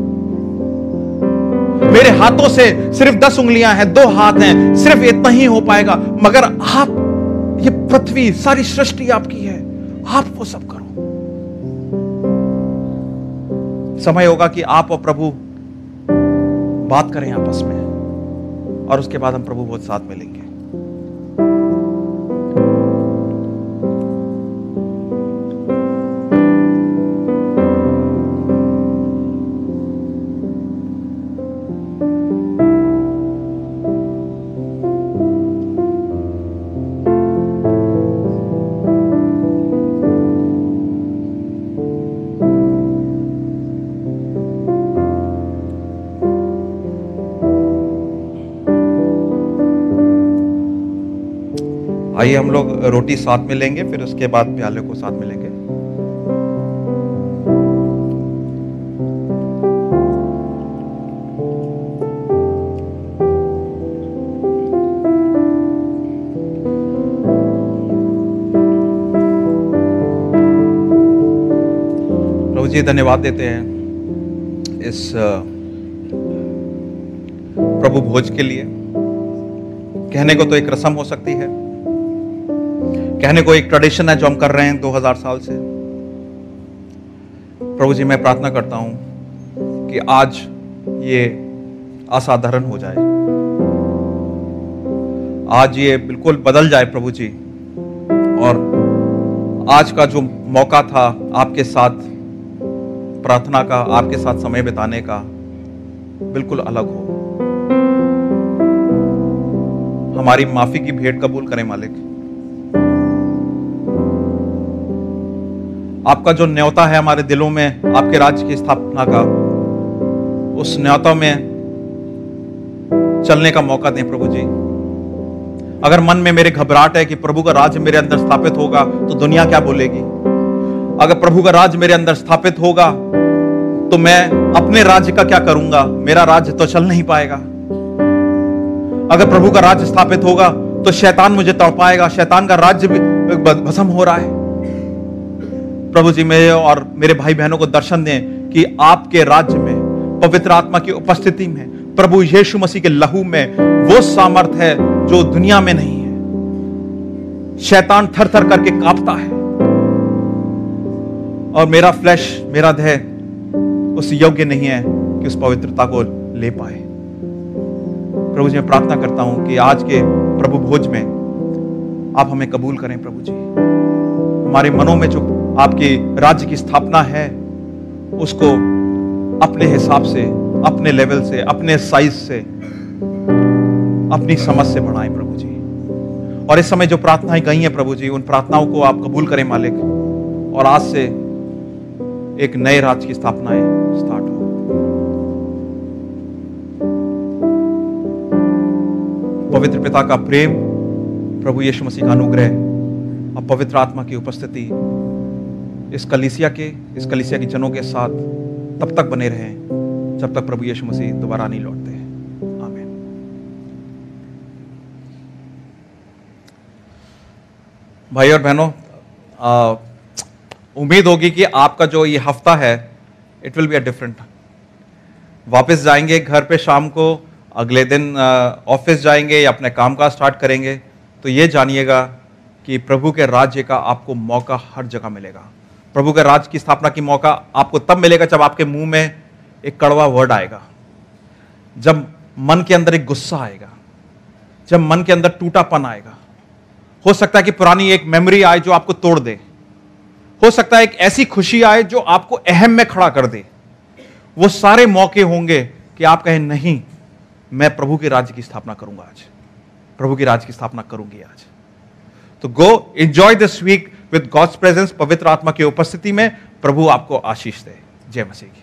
मेरे हाथों से सिर्फ 10 उंगलियां हैं, 2 हाथ हैं, सिर्फ इतना ही हो पाएगा। मगर आप, ये पृथ्वी, सारी सृष्टि आपकी है, आप वो सब करो। समय होगा कि आप और प्रभु बात करें आपस में, और उसके बाद हम प्रभु बहुत साथ मिलेंगे। आइए हम लोग रोटी साथ में लेंगे, फिर उसके बाद प्याले को साथ में लेंगे। प्रभु जी धन्यवाद देते हैं इस प्रभु भोज के लिए। कहने को तो एक रस्म हो सकती है, कहने को एक ट्रेडिशन है जो हम कर रहे हैं 2000 साल से। प्रभु जी मैं प्रार्थना करता हूं कि आज ये असाधारण हो जाए, आज ये बिल्कुल बदल जाए प्रभु जी। और आज का जो मौका था आपके साथ प्रार्थना का, आपके साथ समय बिताने का, बिल्कुल अलग हो। हमारी माफी की भेंट कबूल करें मालिक। आपका जो न्योता है हमारे दिलों में आपके राज्य की स्थापना का, उस न्योता में चलने का मौका दें प्रभु जी। अगर मन में मेरे घबराहट है कि प्रभु का राज्य मेरे अंदर स्थापित होगा तो दुनिया क्या बोलेगी, अगर प्रभु का राज्य मेरे अंदर स्थापित होगा तो मैं अपने राज्य का क्या करूंगा, मेरा राज्य तो चल नहीं पाएगा। अगर प्रभु का राज्य स्थापित होगा तो शैतान मुझे तड़पाएगा, शैतान का राज्य भी भस्म हो रहा है। प्रभु जी मेरे और मेरे भाई बहनों को दर्शन दें कि आपके राज्य में पवित्र आत्मा की उपस्थिति में प्रभु यीशु मसीह के लहू में वो सामर्थ है जो दुनिया में नहीं है। शैतान थर थर करके कांपता है और मेरा फ्लैश, मेरा देह उस योग्य नहीं है कि उस पवित्रता को ले पाए। प्रभु जी मैं प्रार्थना करता हूं कि आज के प्रभु भोज में आप हमें कबूल करें प्रभु जी। हमारे मनों में जो आपके राज्य की स्थापना है उसको अपने हिसाब से, अपने लेवल से, अपने साइज से, अपनी समझ से बढ़ाएं प्रभु जी। और इस समय जो प्रार्थनाएं गई हैं प्रभु जी, उन प्रार्थनाओं को आप कबूल करें मालिक। और आज से एक नए राज्य की स्थापनाएं स्टार्ट हो। पवित्र पिता का प्रेम, प्रभु यीशु मसीह का अनुग्रह और पवित्र आत्मा की उपस्थिति इस कलीसिया के जनों के साथ तब तक बने रहें जब तक प्रभु यीशु मसीह दोबारा नहीं लौटते हैं। आमीन। भाई और बहनों, उम्मीद होगी कि आपका जो ये हफ्ता है it will be a different. वापस जाएंगे घर पे शाम को, अगले दिन ऑफिस जाएंगे या अपने काम काज स्टार्ट करेंगे, तो ये जानिएगा कि प्रभु के राज्य का आपको मौका हर जगह मिलेगा। प्रभु के राज्य की स्थापना की मौका आपको तब मिलेगा जब आपके मुंह में एक कड़वा वर्ड आएगा, जब मन के अंदर एक गुस्सा आएगा, जब मन के अंदर टूटापन आएगा। हो सकता है कि पुरानी एक मेमोरी आए जो आपको तोड़ दे, हो सकता है एक ऐसी खुशी आए जो आपको अहम में खड़ा कर दे। वो सारे मौके होंगे कि आप कहें नहीं, मैं प्रभु के राज्य की स्थापना करूंगा आज, प्रभु की राज्य की स्थापना करूंगी आज। तो go enjoy this week with God's presence. पवित्र आत्मा की उपस्थिति में प्रभु आपको आशीष दे। जय मसीह की।